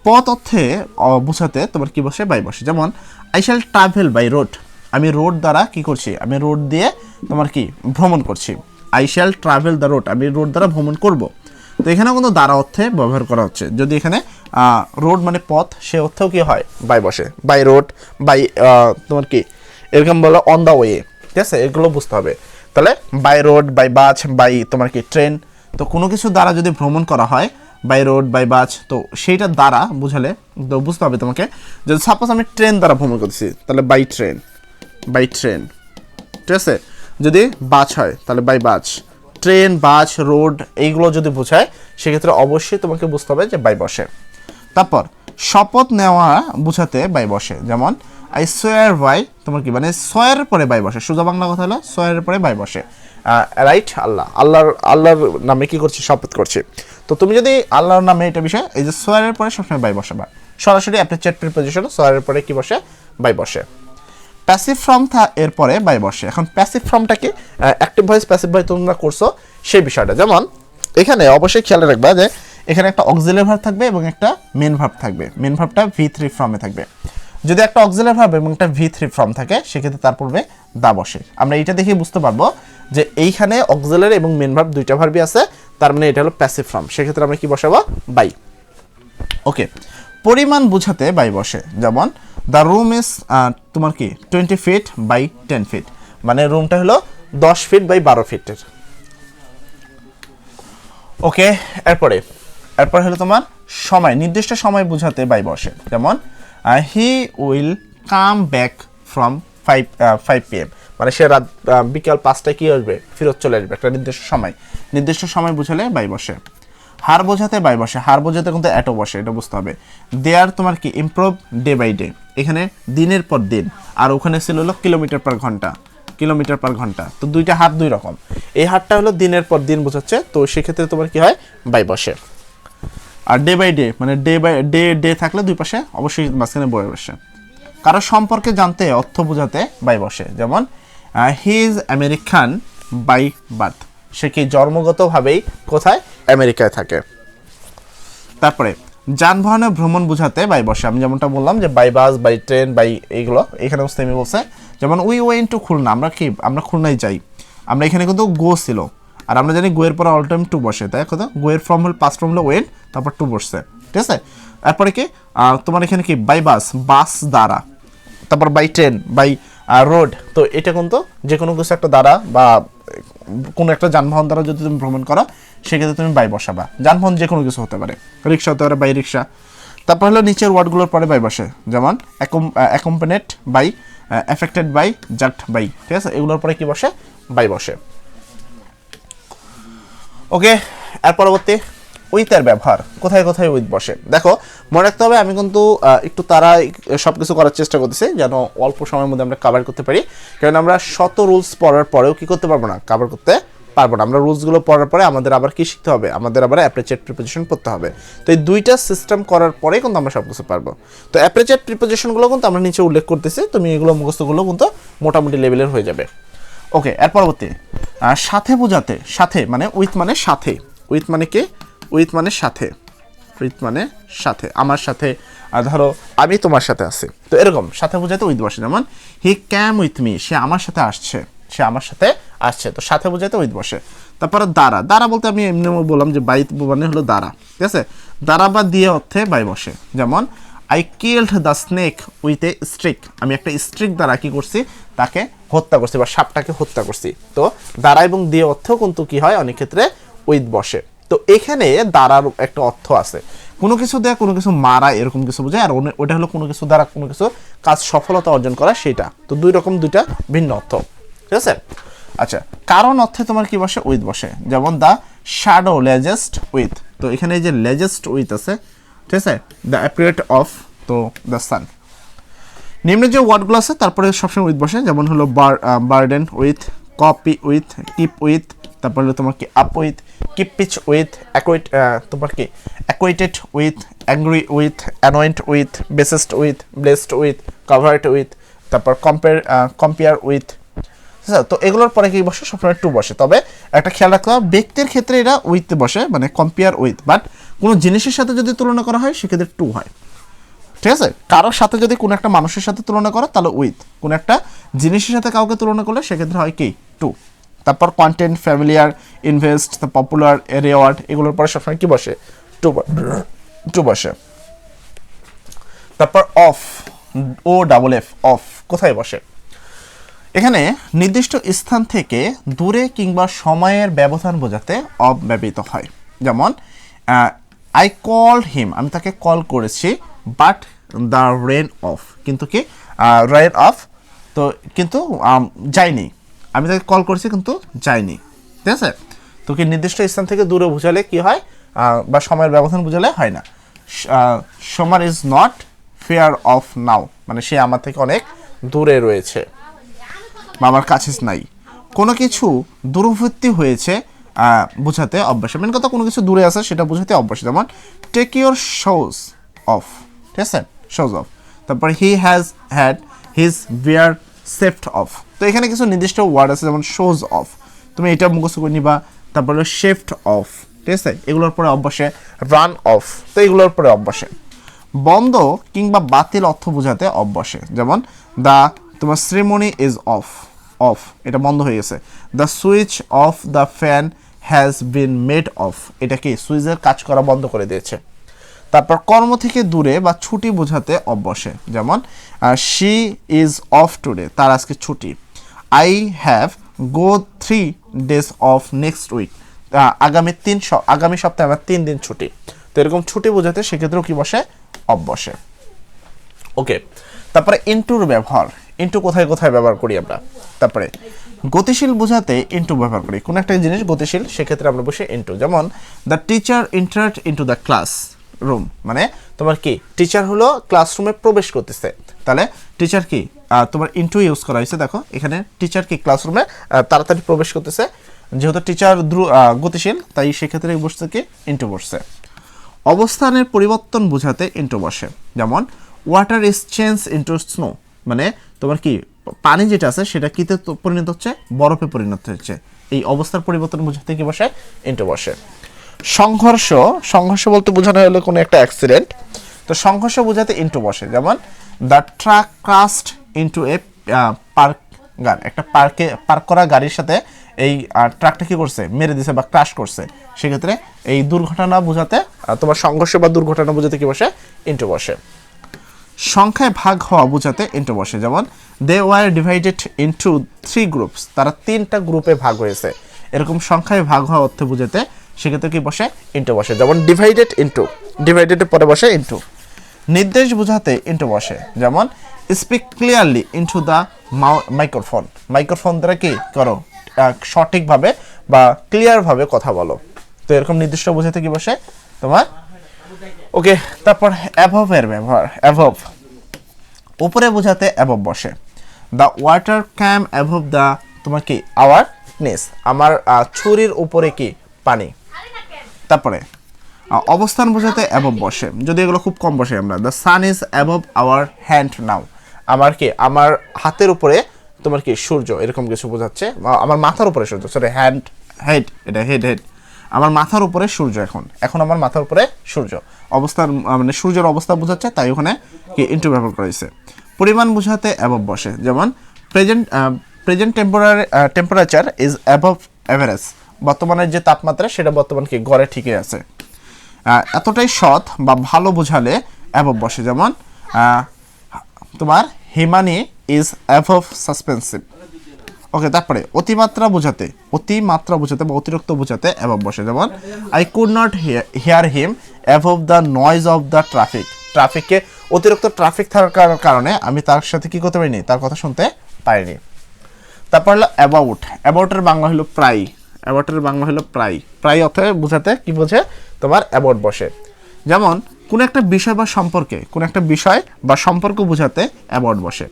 পথ অর্থে বোঝাতে তোমার কি বসে, বাই বসে। যেমন I shall travel by road, আমি রোড দ্বারা কি করছি, আমি রোড দিয়ে তোমার কি ভ্রমণ করছি। I shall travel the road, আমি রোড দ্বারা ভ্রমণ করব। তো এখানেও কিন্তু দ্বারা অর্থে ব্যবহার করা হচ্ছে। যদি এখানে রোড মানে পথ, সে অর্থেও কি হয়, বাই বসে। বাই রোড, বাই তোমার কি এরকম বলো অন দ্য ওয়ে, ঠিক আছে, এগুলো বুঝতে হবে। তাহলে by road, by bus, by তোমার কি ট্রেন, তো কোনো কিছু দ্বারা যদি ভ্রমণ করা হয় বাই রোড, বাই বাস, তো সেইটা দ্বারা বুঝালে তো বুঝতে হবে তোমাকে। যদি সাপোজ আমি ট্রেন দ্বারা ভ্রমণ করছি তাহলে বাই ট্রেন, বাই ট্রেন, ঠিক আছে। যদি বাস হয় তাহলে by bus, train, bus, road এইগুলো যদি বোঝায় সেক্ষেত্রে অবশ্যই তোমাকে বুঝতে হবে যে বাই বসে। তারপর শপথ নেওয়া বোঝাতে বাই বসে। যেমন আই সোয়ার বাই তোমার কি মানে সোয়ারের পরে বাই বসে, সোজা বাংলা কথা হলো সোয়ারের পরে বাই বসে। রাইট, আল্লাহর নামে কি করছি, শপথ করছি। তো তো তুমি যদি আল্লাহর নামে এটা বিষয়, এই যে সোয়ারের পরে সবসময় বাই বসাবা, সরাসরি অ্যাপ্রিচিয়েট প্রিপোজিশন সোয়ারের পরে কি বসে, বাই বসে। প্যাসিভ ফর্ম এর পরে বাই বসে। এখন প্যাসিভ ফর্মটা কি, অ্যাক্টিভ ভয়েস প্যাসিভ ভয়েস তোমরা করছো সেই বিষয়টা। যেমন এখানে অবশ্যই খেয়াল রাখবা যে এখানে একটা অক্সিলারি ভার্ব থাকবে এবং একটা মেন ভার্ব থাকবে। মেন ভার্বটা V3 ফর্মে থাকবে। যদি একটা অক্সিলারি ভার্ব এবং একটা V3 ফর্ম থাকে সেক্ষেত্রে তার পূর্বে দা বসে। আমরা এইটা দেখে বুঝতে পারবো যে এইখানে অক্সিলারি এবং মেন ভার্ব দুইটা ভার্বই আছে, তার মানে এটা হলো প্যাসিভ ফর্ম। সেক্ষেত্রে আমরা কি বসাবো, বাই। ওকে, পরিমাণ বোঝাতে বাই বসে। যেমন দ্য রুম ইজ তোমার কি 20 ফিট বাই 10 ফিট, মানে রুমটা হলো 10 ফিট বাই 12 ফিটের। ওকে, এরপরে হলো তোমার সময়, নির্দিষ্ট সময় বোঝাতে বাই বসে। যেমন he will come back from 5 PM, মানে সে রাত বিকাল 5টায় কি আসবে, ফেরত চলে আসবে, একটা নির্দিষ্ট সময় বুঝালে বাই বসে। হার বোঝাতে বাই বসে। হার বোঝাতে কিন্তু এটো বসে, এটা বুঝতে হবে। দেয়ার তোমার কি ইমপ্রুভ ডে বাই ডে, এখানে দিনের পর দিন, আর ওখানে ছিল হলো কিলোমিটার পার ঘন্টা। তো দুইটা হার দুই রকম। এই হারটা হলো দিনের পর দিন বোঝাচ্ছে, তো সেক্ষেত্রে তোমার কি হয়, বাই বসে। আর ডে বাই ডে মানে ডে থাকলে দুই পাশে অবশ্যই মাঝখানে বয়ে বসে। কারো সম্পর্কে জানতে অর্থ বোঝাতে বাই বসে। যেমন he is American by birth, সে কি জন্মগতভাবেই কোথায়, আমেরিকায় থাকে। তারপরে যানবাহনে ভ্রমণ বোঝাতে বাই বসে। আমি যেমনটা বললাম যে by bus, by train, by এইগুলো এখানেও সেমই বলছে। যেমন উই ওয়েন টু খুলনা, আমরা খুলনায় যাই, আমরা এখানে কিন্তু গো ছিল, আর আমরা জানি গোয়ের পরে অল টাইম টু বসে, তাই কথা গোয়ের ফর্ম হল পাস্ট ফর্ম হলো ওয়েন, তারপর টু বসছে, ঠিক আছে। তারপরে কি তোমার এখানে কি বাই বাস দ্বারা, তারপর বাই ট্রেন, বাই রোড। তো এটা কিন্তু যে কোনো কিছু একটা দ্বারা বা কোনো একটা যানবাহন দ্বারা যদি তুমি ভ্রমণ করো সেক্ষেত্রে তুমি বাই বসাবা। যানবাহন যে কোনো কিছু হতে পারে, রিক্সা হতে পারে, বাই রিক্সা। তারপর হলো নিচের ওয়ার্ডগুলোর পরে বাই বসে। যেমন accompanied by, affected by, just by, ঠিক আছে, এগুলোর পরে কি বসে, বাই বসে। ওকে, এর পরবর্তী উইথের ব্যবহার, কোথায় উইথ বসে। দেখো মনে রাখতে হবে, আমি কিন্তু একটু তারা সব কিছু করার চেষ্টা করতেছি যেন অল্প সময়ের মধ্যে আমরা কভার করতে পারি, কারণ আমরা শত রুলস পড়ার পরেও কি করতে পারবো না, কভার করতে পারবো না। আমরা রুলসগুলো পড়ার পরে আমাদের আবার কি শিখতে হবে, আমাদের আবার অ্যাপ্রিচিয়েট প্রিপোজিশন পড়তে হবে। তো এই দুইটা সিস্টেম করার পরে কিন্তু আমরা সব কিছু পারবো। তো অ্যাপ্রিচিয়েট প্রিপোজিশনগুলো কিন্তু আমরা নিচে উল্লেখ করতেছি, তুমি এগুলো মুখস্থগুলো কিন্তু মোটামুটি লেভেলের হয়ে যাবে। ওকে, এর পরবর্তী সাথে বোঝাতে, সাথে মানে উইথ মানে সাথে, উইথ মানে কি, উইথ মানে সাথে, আমার সাথে, ধরো আমি তোমার সাথে আছি, তো এরকম সাথে বোঝাতে উইথ বসে। যেমন হি ক্যাম উইথ মি, সে আমার সাথে আসছে, তো সাথে বোঝাতে উইথ বসে। তারপরে দ্বারা বলতে আমি এমনি বললাম যে বাই মানে হলো দ্বারা, ঠিক আছে, দ্বারা বা দিয়ে অর্থে বাই বসে। যেমন I killed the snake with a stick, আমি একটা স্ট্রিক দ্বারা কি করছি, তাকে হত্যা করছি বা সাপটাকে হত্যা করছি। তো দ্বারা এবং দিয়ে অর্থেও কিন্তু কি হয়, অনেক ক্ষেত্রে উইথ বসে। তো এখানে দ্বারার একটা অর্থ আছে, কোনো কিছু দেয়া, কোনো কিছু মারা, এরকম কিছু বোঝায়। আর ওটা হলো কোনো কিছু দ্বারা কোনো কিছু কাজ সফলতা অর্জন করা, সেটা। তো দুইটা ভিন্ন অর্থ, ঠিক আছে। আচ্ছা, কারণ অর্থে তোমার কি বসে, উইথ বসে। যেমন দ্য শ্যাডো লেজেস্ট উইথ, তো এখানে এই যে লেজেস্ট উইথ আছে, ঠিক আছে, দ্য অ্যাপিয়ার অফ, তো দ্য সান। নিম্নে যে ওয়ার্ডগুলো আছে তারপরে সবসময় উইথ বসে। যেমন হলো burden with, copy with, keep with, তারপরে হলো তোমার কি up with, keep pitch with, তোমার কি acquainted with, angry with, annoyed with, beset with, blessed with, covered with, তারপর কম্পেয়ার উইথ। তো এগুলোর পরে কি বসে, সবসময় টু বসে। তবে একটা খেয়াল রাখতে হবে, ব্যক্তির ক্ষেত্রে এটা উইথ বসে, মানে কম্পেয়ার উইথ। বাট কোনো জিনিসের সাথে যদি তুলনা করা হয় সেক্ষেত্রে টু হয়, ঠিক আছে। কারোর সাথে যদি কোনো একটা মানুষের সাথে তুলনা করো তাহলে উইথ, কোনো একটা জিনিসের সাথে কাউকে তুলনা করলে সেক্ষেত্রে হয় কি, টু। তারপর content, familiar, invest, popular, reward, এগুলোর পরে সবসময় কি বসে, টু বসে। তারপর অফ, OFF, অফ কোথায় বসে, এখানে নির্দিষ্ট স্থান থেকে দূরে কিংবা সময়ের ব্যবধান বোঝাতে অফ ব্যবহৃত হয়। যেমন আই কল্ড হিম, আমি তাকে কল করেছি, বাট দ্য রেন অফ, কিন্তু কি রেন অফ, তো কিন্তু যায়নি, আমি তাকে কল করেছি কিন্তু যায়নি, ঠিক আছে। তো কি নির্দিষ্ট স্থান থেকে দূরে বোঝালে কি হয়, বা সময়ের ব্যবধান বোঝালে হয় না। সমর ইজ নট ফেয়ার অফ নাও, মানে সে আমার থেকে অনেক দূরে রয়েছে বা আমার কাছে নাই। কোনো কিছু দূরবর্তী হয়েছে বোঝাতে অভ্যাসে, মেন কথা কোনো কিছু দূরে আছে সেটা বোঝাতে অভ্যাসে। যেমন টেক ইউর শোজ অফ, ঠিক আছে, শোজ অফ। তারপর he has had his beard shaved off. তো এখানে কিছু নির্দিষ্ট ওয়ার্ড আছে, যেমন শোজ অফ, তুমি এটা মুখস্থ করে নিবা। তারপরে শেফট অফ, ঠিক আছে, এগুলোর পরে অভ্যাসে। রান অফ, তো এগুলোর পরে অভ্যাসে। বন্ধ কিংবা বাতিল অর্থ বোঝাতে অভ্যাসে, যেমন দ্য তোমার সেরেমনি ইজ অফ, অফ এটা বন্ধ হয়ে গেছে। The switch off the fan has been made of, এটা কি সুইচের কাজ করা বন্ধ করে দিয়েছে। তারপর কর্ম থেকে দূরে বা ছুটি বোঝাতে অভ্যাসে, যেমন শি ইজ অফ টুডে, তার আজকে ছুটি। I have go 3 days off next week, আগামী সপ্তাহে আমার 3 দিন ছুটি। তো এরকম ছুটি বোঝাতে সেক্ষেত্রেও কি বসে, অফ বসে। ওকে, তারপরে ইনটুর ব্যবহার, ইনটু কোথায় কোথায় ব্যবহার করি আমরা। তারপরে গতিশীল বোঝাতে ইনটু ব্যবহার করি, কোন একটা জিনিস গতিশীল সেক্ষেত্রে আমরা বসে ইনটু। যেমন the teacher entered into the class room, মানে তোমার কি টিচার হলো ক্লাসরুমে প্রবেশ করতেছে, তাহলে টিচার কি তোমার ইনটু ইউজ করা হয়েছে। দেখো এখানে টিচার কি ক্লাসরুমে তাড়াতাড়ি প্রবেশ করতেছে, যেহেতু টিচার গতিশীল তাই সেক্ষেত্রে বসছে কি ইনটু বসছে। অবস্থানের পরিবর্তন বোঝাতে ইনটু বসে, যেমন water is change into snow, মানে তোমার কি পানি যেটা আছে সেটা কিতে পরিণত হচ্ছে, বরফে পরিণত হচ্ছে। এই অবস্থার পরিবর্তন বোঝাতে কি বসে, ইনটু বসে। সংঘর্ষ, সংঘর্ষ বলতে বোঝানো হলো কোনো একটা অ্যাক্সিডেন্ট, তো সংঘর্ষ বোঝাতে ইনটু বসে। যেমন the truck crushed into a park গার, একটা পার্ক করা গাড়ির সাথে এই ট্রাকটা কি করছে, মেরে দিছে বা ক্রাশ করছে, সেক্ষেত্রে এই দুর্ঘটনা বোঝাতে তোমার সংঘর্ষ বা দুর্ঘটনা বোঝাতে কি বসে, ইনটু বসে। সংখ্যায় ভাগ হওয়া বোঝাতে ইনটু বসে, যেমন they were divided into 3 groups, তারা 3টা গ্রুপে ভাগ হয়েছে। এরকম সংখ্যায় ভাগ হওয়া অর্থ বোঝাতে সেক্ষেত্রে কি বসে, ইনটু বসে। যেমন ডিভাইডেড ইনটু, ডিভাইডেডের পরে বসে ইনটু। নির্দেশ বোঝাতে ইনটু বসে, যেমন speak clearly into the microphone, microphone দ্বারা কি করো, সঠিকভাবে বা ক্লিয়ারভাবে কথা বলো। তো এরকম নির্দিষ্ট বোঝাতে কি বসে তোমার। ওকে, তারপর অ্যাভব এর ব্যবহার, অ্যাভব উপরে বোঝাতে অ্যাভব বসে। The water came above the তোমার কি আওয়ার নেস, আমার ছুরির উপরে কি পানি। তারপরে অবস্থান বোঝাতে অ্যাভব বসে, যদি এগুলো খুব কম বসে আমরা। The sun is above our hand now, আমার কি আমার হাতের উপরে তোমার কি সূর্য, এরকম কিছু বোঝাচ্ছে। আমার মাথার উপরে সূর্য, সরি হ্যান্ড, হেড, এটা হেড, হেড, আমার মাথার উপরে সূর্য, এখন আমার মাথার উপরে সূর্য, অবস্থান মানে সূর্যের অবস্থা বোঝাচ্ছে, তাই ওখানে কি ইনটু ব্যবহার করা হয়েছে। পরিমাণ বোঝাতে অ্যাবভ বসে, যেমন present temperature is above average, বর্তমানের যে তাপমাত্রা সেটা বর্তমান কি গড়ে ঠিকই আছে। এতটাই সৎ বা ভালো বোঝালে অ্যাবভ বসে, যেমন তোমার Himani is above suspicion. Okay, তারপরে অতিমাত্রা বোঝাতে বা অতিরিক্ত বোঝাতে অ্যাবভ বসে, যেমন I could not hear him above the noise of the traffic, ট্রাফিককে অতিরিক্ত ট্রাফিক থাকার কারণে আমি তার সাথে কি করতে পারিনি, তার কথা শুনতে পারিনি। তারপর হলো অ্যাবাউট, অ্যাবাউটের বাংলা হলো প্রায়, অ্যাবাউটের বাংলা হলো প্রায়, প্রায় অর্থে বোঝাতে কি বোঝে তোমার অ্যাবাউট বসে। যেমন কোন একটা বিষয় বা সম্পর্কে, কোন একটা বিষয় বা সম্পর্ক বোঝাতে অ্যাবাউট বসে।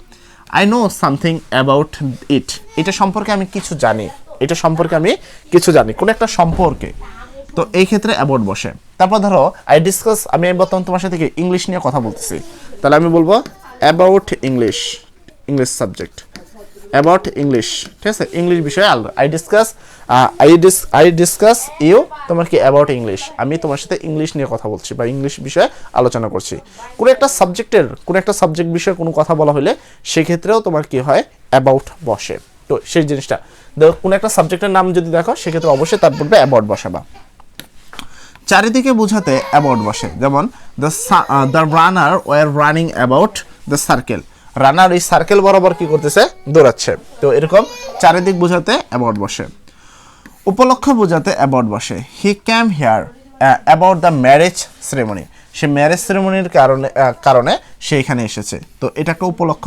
I know something about it, এটা সম্পর্কে আমি কিছু জানি, এটা সম্পর্কে আমি কিছু জানি, কোন একটা সম্পর্কে, তো এই ক্ষেত্রে অ্যাবাউট বসে। তারপর ধরো আই ডিসকাস, আমি বর্তমান তোমার সাথে ইংলিশ নিয়ে কথা বলতেছি, তাহলে আমি বলবো about English, English subject, about English, ঠিক আছে, ইংলিশ বিষয়ে আলাদা। আই ডিসকাস ইউ, তোমার কি অ্যাবাউট ইংলিশ, আমি তোমার সাথে ইংলিশ নিয়ে কথা বলছি বা ইংলিশ বিষয়ে আলোচনা করছি। কোনো একটা সাবজেক্ট বিষয়ে কোনো কথা বলা হলে সেক্ষেত্রেও তোমার কি হয়, অ্যাবাউট বসে। তো সেই জিনিসটা দেখো, কোনো একটা সাবজেক্টের নাম যদি দেখো সেক্ষেত্রে অবশ্যই তার পূর্বে অ্যাবাউট বসাবা। চারিদিকে বোঝাতে অ্যাবাউট বসে, যেমন the runner was running about the circle, রানার এই সার্কেল বরাবর কি করতেছে, দৌড়াচ্ছে। তো এরকম চারিদিক বোঝাতে অ্যাবাউট বসে। উপলক্ষ বোঝাতে অ্যাবাউট বসে। He came here about the marriage ceremony, সে ম্যারেজ সেরেমনির কারণে সে এখানে এসেছে। তো এটা একটা উপলক্ষ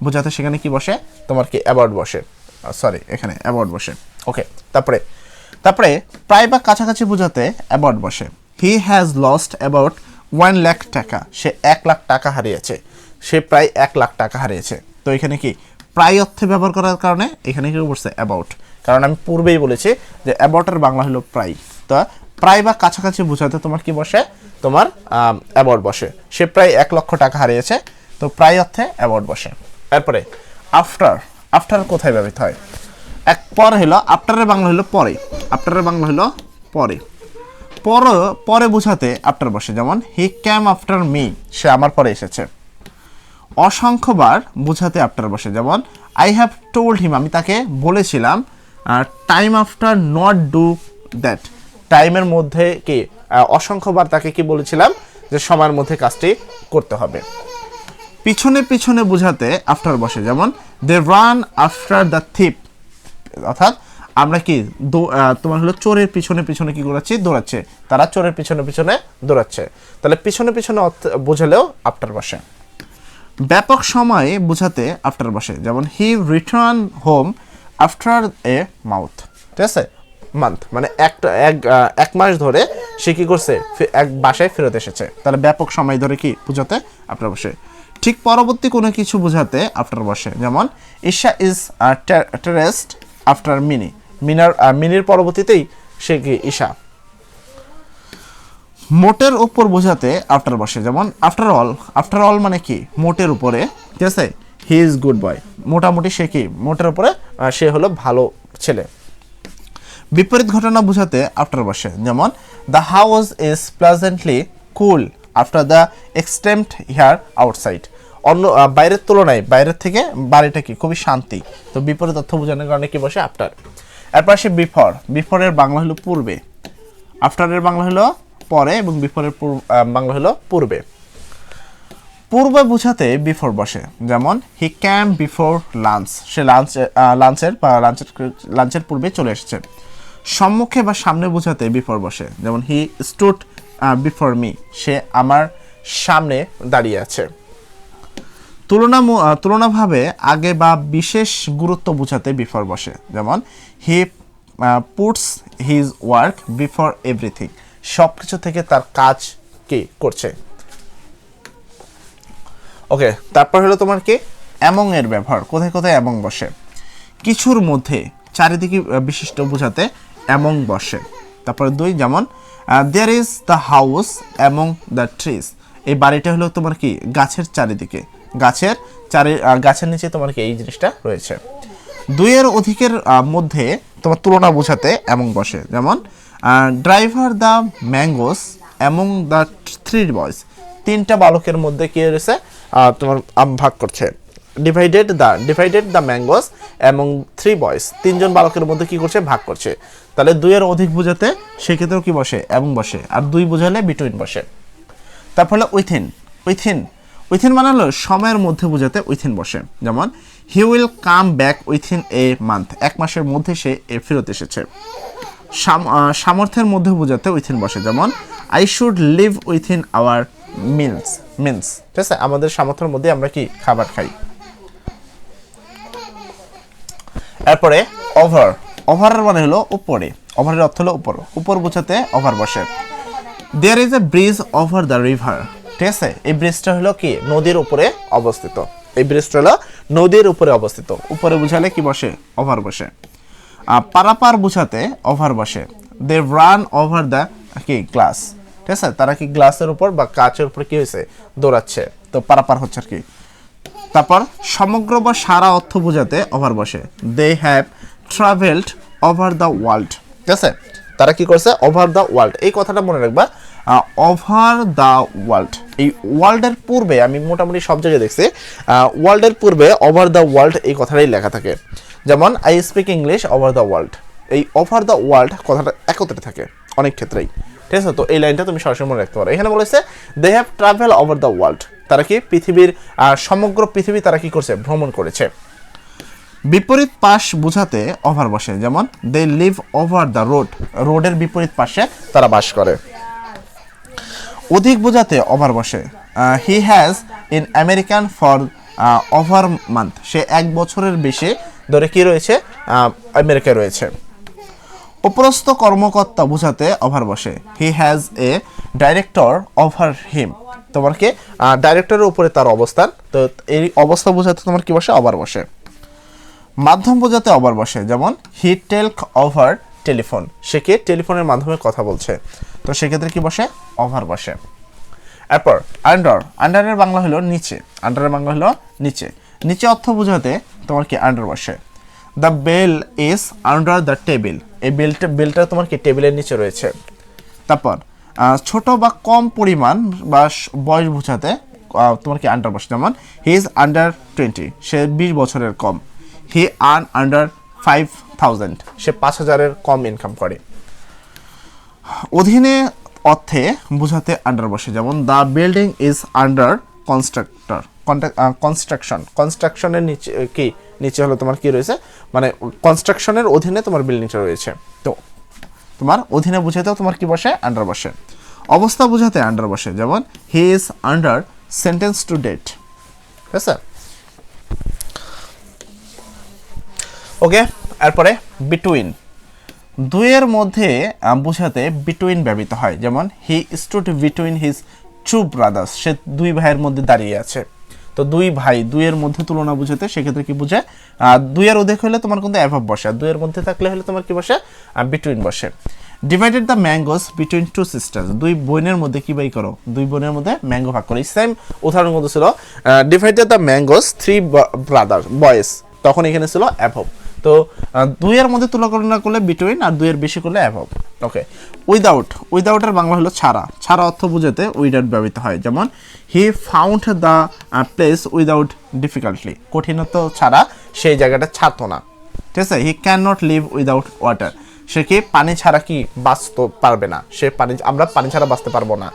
বোঝাতে সেখানে কি বসে, তোমার কি অ্যাবাউট বসে, সরি এখানে অ্যাবাউট বসে। ওকে, তারপরে প্রায় বা কাছাকাছি বোঝাতে অ্যাবাউট বসে। He has lost about 1 lakh টাকা, সে 1 লাখ টাকা হারিয়েছে, সে প্রায় 1 লাখ টাকা হারিয়েছে। তো এখানে কি প্রায় অর্থে ব্যবহার করার কারণে এখানে কি বলছে অ্যাবাউট, কারণ আমি পূর্বেই বলেছি যে অ্যাবাউটের বাংলা হলো প্রায়। তো প্রায় বা কাছাকাছি বোঝাতে তোমার কি বসে, তোমার অ্যাবাউট বসে। সে প্রায় 1 লক্ষ টাকা হারিয়েছে, তো প্রায় অর্থে অ্যাবাউট বসে। এরপরে আফটার, আফটার কোথায় ব্যবহৃত হয়? এক পর হলো আফটারের বাংলা হলো পরে, আফটারের বাংলা হলো পরে। পরে বোঝাতে আফটার বসে, যেমন হি ক্যাম আফটার মি, সে আমার পরে এসেছে। অসংখ্যবার বোঝাতে আফটার বসে, যেমন আই হ্যাভ টোল্ড হিম, আমি তাকে বলেছিলাম। Time after not do that, টাইমের মধ্যে কি অসংখ্যবার তাকে কি বলেছিলাম যে সময়ের মধ্যে কাজটি করতে হবে। পিছনে পিছনে বোঝাতে আফটার বসে, যেমন they run after the thief, অর্থাৎ আমরা কি তোমার হলো চোরের পিছনে পিছনে কি করাচ্ছি, দৌড়াচ্ছে, তারা চোরের পিছনে পিছনে দৌড়াচ্ছে। তাহলে পিছনে পিছনে বোঝালেও আফটার বসে। ব্যাপক সময়ে বোঝাতে আফটার বসে, যেমন he return home after a mouth, ঠিক আছে, মান্থ মানে এক মাস ধরে সে কি করছে, এক বাসায় ফেরত এসেছে। তাহলে ব্যাপক সময় ধরে কি বোঝাতে আফটার বসে। ঠিক পরবর্তী কোনো কিছু বোঝাতে আফটার বসে, যেমন ঈশা ইজ টেরেস্ট আফটার মিনি, মিনির পরবর্তীতেই সে কি ঈশা। মোটের উপর বোঝাতে আফটার বসে, যেমন আফটার অল, আফটার অল মানে কি মোটের উপরে, ঠিক আছে, হি ইজ গুড বয়, মোটামুটি সে কি মোটের উপরে সে হলো ভালো ছেলে। বিপরীত ঘটনা বোঝাতে আফটার বসে, যেমন the house is pleasantly cool after the extreme here outside, অন্য বাইরের তুলনায় বাইরের থেকে বাড়িটা কি খুবই শান্তি। তো বিপরীত অর্থ বোঝানোর কারণে কি বসে আফটার। এরপর আসে বিফর, বিফরের বাংলা হলো পূর্বে, আফটারের বাংলা হলো পরে এবং বিফরের বাংলা হলো পূর্বে। পূর্বে বোঝাতে বিফোর বসে, যেমন হি ক্যাম বিফোর লাঞ্চ, সে লাঞ্চের পূর্বে চলে এসেছে। সম্মুখে বা সামনে বোঝাতে বিফোর বসে, যেমন হি স্টুড বিফোর মি, সে আমার সামনে দাঁড়িয়ে আছে। তুলনাভাবে আগে বা বিশেষ গুরুত্ব বোঝাতে বিফোর বসে, যেমন he puts his work before everything, সব কিছু থেকে তার কাজ কি করছে। ওকে, তারপর হলো তোমার কি অ্যামং এর ব্যবহার, কোথায় কোথায় অ্যামং বসে। কিছুর মধ্যে চারিদিকে বিশিষ্ট বোঝাতে অ্যামং বসে। তারপর 2, যেমন there is the house among the trees, এই বাড়িটা হলো তোমার কি গাছের চারিদিকে, গাছের নিচে তোমার কি এই জিনিসটা রয়েছে। 2 এর অধিকের মধ্যে তোমার তুলনা বোঝাতে অ্যামং বসে, যেমন driver the mangoes among the 3 boys, 3টা বালকের মধ্যে কি রয়েছে তোমার আম ভাগ করছে। Divided the mangoes among 3 boys, 3জন বালকের মধ্যে কি করছে, ভাগ করছে। তাহলে 2 এর অধিক বোঝাতে সেক্ষেত্রেও কি বসে, অ্যামং বসে। আর 2 বোঝালে বিটুইন বসে। তারপরে উইথিন মানে হলো সময়ের মধ্যে বোঝাতে উইথিন বসে, যেমন he will come back within a month, 1 মাসের মধ্যে সে ফেরত এসেছে। সামর্থ্যের মধ্যে বোঝাতে উইথিন বসে, যেমন I should live within our means, ঠিক আছে, আমাদের সামর্থ্যের মধ্যে আমরা কি খাবার খাই। এরপরে ওভার মানে হলো উপরে, ওভারের অর্থ হলো উপর বোঝাতে ওভার বসে। There is a bridge over the river, ঠিক আছে, এই ব্রিজটা হলো কি নদীর উপরে অবস্থিত, এই ব্রিজটা হলো নদীর উপরে অবস্থিত। উপরে বুঝালে কি বসে, ওভার বসে। পারাপার বুঝাতে ওভার বসে, দে রান ওভার দ্য কি গ্লাস, ঠিক আছে, তারা কি গ্লাসের উপর বা কাচের উপর কি হয়েছে, দৌড়াচ্ছে, তো পারাপার হচ্ছে আর কি। তারপর সমগ্র বা সারা অর্থ বোঝাতে ওভার বসে, they have travelled over the world, ঠিক আছে, তারা কি করছে, ওভার দ্য ওয়ার্ল্ড। এই কথাটা মনে রাখবা, ওভার দ্য ওয়ার্ল্ড, এই ওয়ার্ল্ডের পূর্বে আমি মোটামুটি সব জায়গায় দেখছি ওয়ার্ল্ডের পূর্বে ওভার দ্য ওয়ার্ল্ড এই কথাটাই লেখা থাকে। যেমন I speak English over the world, এই ওভার দ্য ওয়ার্ল্ড কথাটা একত্রে থাকে অনেক ক্ষেত্রেই, ঠিক আছে। তো এই লাইনটা তুমি সরাসরি মনে রাখতে পারো। এখানে বলেছে they have travel over the world, তারা কি পৃথিবীর সমগ্র পৃথিবী তারা কি করছে, ভ্রমণ করেছে। বিপরীত পাশ বোঝাতে ওভার বসে, যেমন they live over the road, রোডের বিপরীত পাশে তারা বাস করে। অধিক বোঝাতে ওভার বসে, he has in American for over month, সে 1 বছরের বেশি ধরে কি রয়েছে, আমেরিকায় রয়েছে। উপরস্থ কর্মকর্তা বোঝাতে ওভার বসে, he has a director over him, তোমার কি ডাইরেক্টরের উপরে তার অবস্থান, তো এই অবস্থা বোঝাতে তোমার কি বসে, ওভার বসে। মাধ্যম বোঝাতে ওভার বসে, যেমন হি টেলক ওভার টেলিফোন, সে কে টেলিফোনের মাধ্যমে কথা বলছে, তো সেক্ষেত্রে কি বসে? ওভার বসে। এরপর আন্ডার, আন্ডারের বাংলা হলো নিচে, আন্ডারের বাংলা হলো নিচে, নিচে অর্থ বোঝাতে তোমার কি আন্ডার বসে। The bell is under the table, এই বেলটা তোমার কি টেবিলের নিচে রয়েছে। তারপর ছোট বা কম পরিমাণ বা বয়স বোঝাতে তোমার কি আন্ডার বসে, যেমন হি ইজ আন্ডার 20, সে 20 বছরের কম। হি আর্ন আন্ডার 5,000, সে 5,000-এর কম ইনকাম করে। অধীনে অর্থে বোঝাতে আন্ডার বসে, যেমন the building is under construction, কনস্ট্রাকশনের নিচে কি নিচে হলো তোমার কি রয়েছে, মানে কনস্ট্রাকশনের অধীনে তোমার বিল্ডিংটা রয়েছে। তো তোমার অধীনে বোঝাতেও তোমার কি বসে? আন্ডার বসে। অবস্থা বোঝাতে আন্ডার বসে, যেমন he is under sentence to date, ঠিক আছে। ওকে, এরপরে বিটুইন, দুইয়ের মধ্যে বোঝাতে বিটুইন ব্যবহৃত হয়, যেমন he stood between his two brothers, সে দুই ভাইয়ের মধ্যে দাঁড়িয়ে আছে। তো দুই ভাই, দুইয়ের মধ্যে তুলনা বোঝাতে সেক্ষেত্রে কি বোঝায়? দুইয়ের অধিক হলে তোমার কিন্তু অ্যাভাব বসে, আর দুইয়ের মধ্যে থাকলে হলে তোমার কি বসে? বিটুইন বসে। Divided the mangoes between two sisters, দুই বোনের মধ্যে কি বাই করো? দুই বোনের মধ্যে ম্যাঙ্গো ভাগ করো। সেম উদাহরণ কিন্তু ছিল ডিভাইডেড দ্য ম্যাঙ্গোস 3 ব্রাদার বয়েস, তখন এখানে ছিল অ্যাভাব। তো দুইয়ের মধ্যে তুলনা করলে বিটুইন, আর দুইয়ের বেশি করলে অ্যাভাব। ওকে, উইদাউট, উইদাউটের বাংলা হলো ছাড়া, ছাড়া অর্থ বোঝাতে উইদাউট ব্যবহৃত হয়, যেমন he found the place without difficultly, কঠিনত্ব ছাড়া সেই জায়গাটা ছাড়তো না, ঠিক আছে। He can not live without water, সে কি পানি ছাড়া কি বাঁচতে পারবে না, সে পানি, আমরা পানি ছাড়া বাঁচতে পারবো না।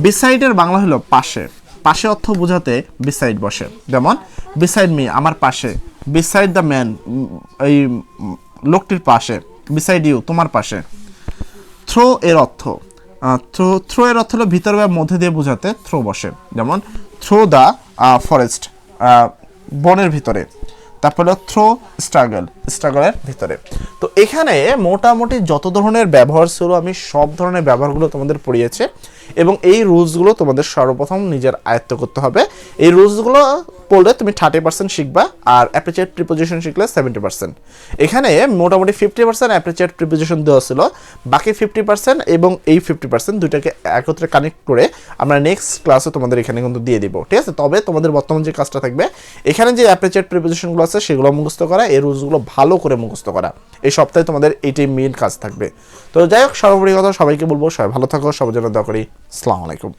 বিসাইডের বাংলা হলো পাশে, পাশে অর্থ বোঝাতে বিসাইড বসে, যেমন বিসাইড মি, আমার পাশে। বিসাইড দ্য ম্যান, এই লোকটির পাশে। বিসাইড ইউ, তোমার পাশে। থ্রো এর অর্থ, থ্রো এর অর্থ হলো ভিতর বা মধ্যে দিয়ে বোঝাতে থ্রো বসে, যেমন থ্রো দ্য ফরেস্ট, বনের ভিতরে। তারপর হলো থ্রো স্ট্রাগল, স্ট্রাগলের ভিতরে। তো এখানে মোটামুটি যত ধরনের ব্যবহার ছিল আমি সব ধরনের ব্যবহারগুলো তোমাদের পড়িয়েছে, এবং এই রুলসগুলো তোমাদের সর্বপ্রথম নিজের আয়ত্ত করতে হবে। এই রুলসগুলো পড়লে তুমি 30% শিখবা, আর অ্যাপ্রিচিয়েট প্রিপোজিশন শিখলে 70%। এখানে মোটামুটি 50% অ্যাপ্রিচিয়েট প্রিপোজিশন দেওয়া ছিল, বাকি 50% এবং এই 50% দুইটাকে একত্রে কানেক্ট করে আমরা নেক্সট ক্লাসে তোমাদের এখানে কিন্তু দিয়ে দিব, ঠিক আছে। তবে তোমাদের বর্তমান যে কাজটা থাকবে, এখানে যে অ্যাপ্রিচিয়েট প্রিপোজিশনগুলো আছে সেগুলো মুখস্থ করা, এই রুলসগুলো ভালো করে মুখস্থ করা। এই সপ্তাহে তোমাদের এইটাই মেইন কাজ থাকবে। তো যাই হোক, সর্বোপরি কথা সবাইকে বলবো, সবাই ভালো থাকো, সবার জন্য দোয়া করি। আসসালামু আলাইকুম।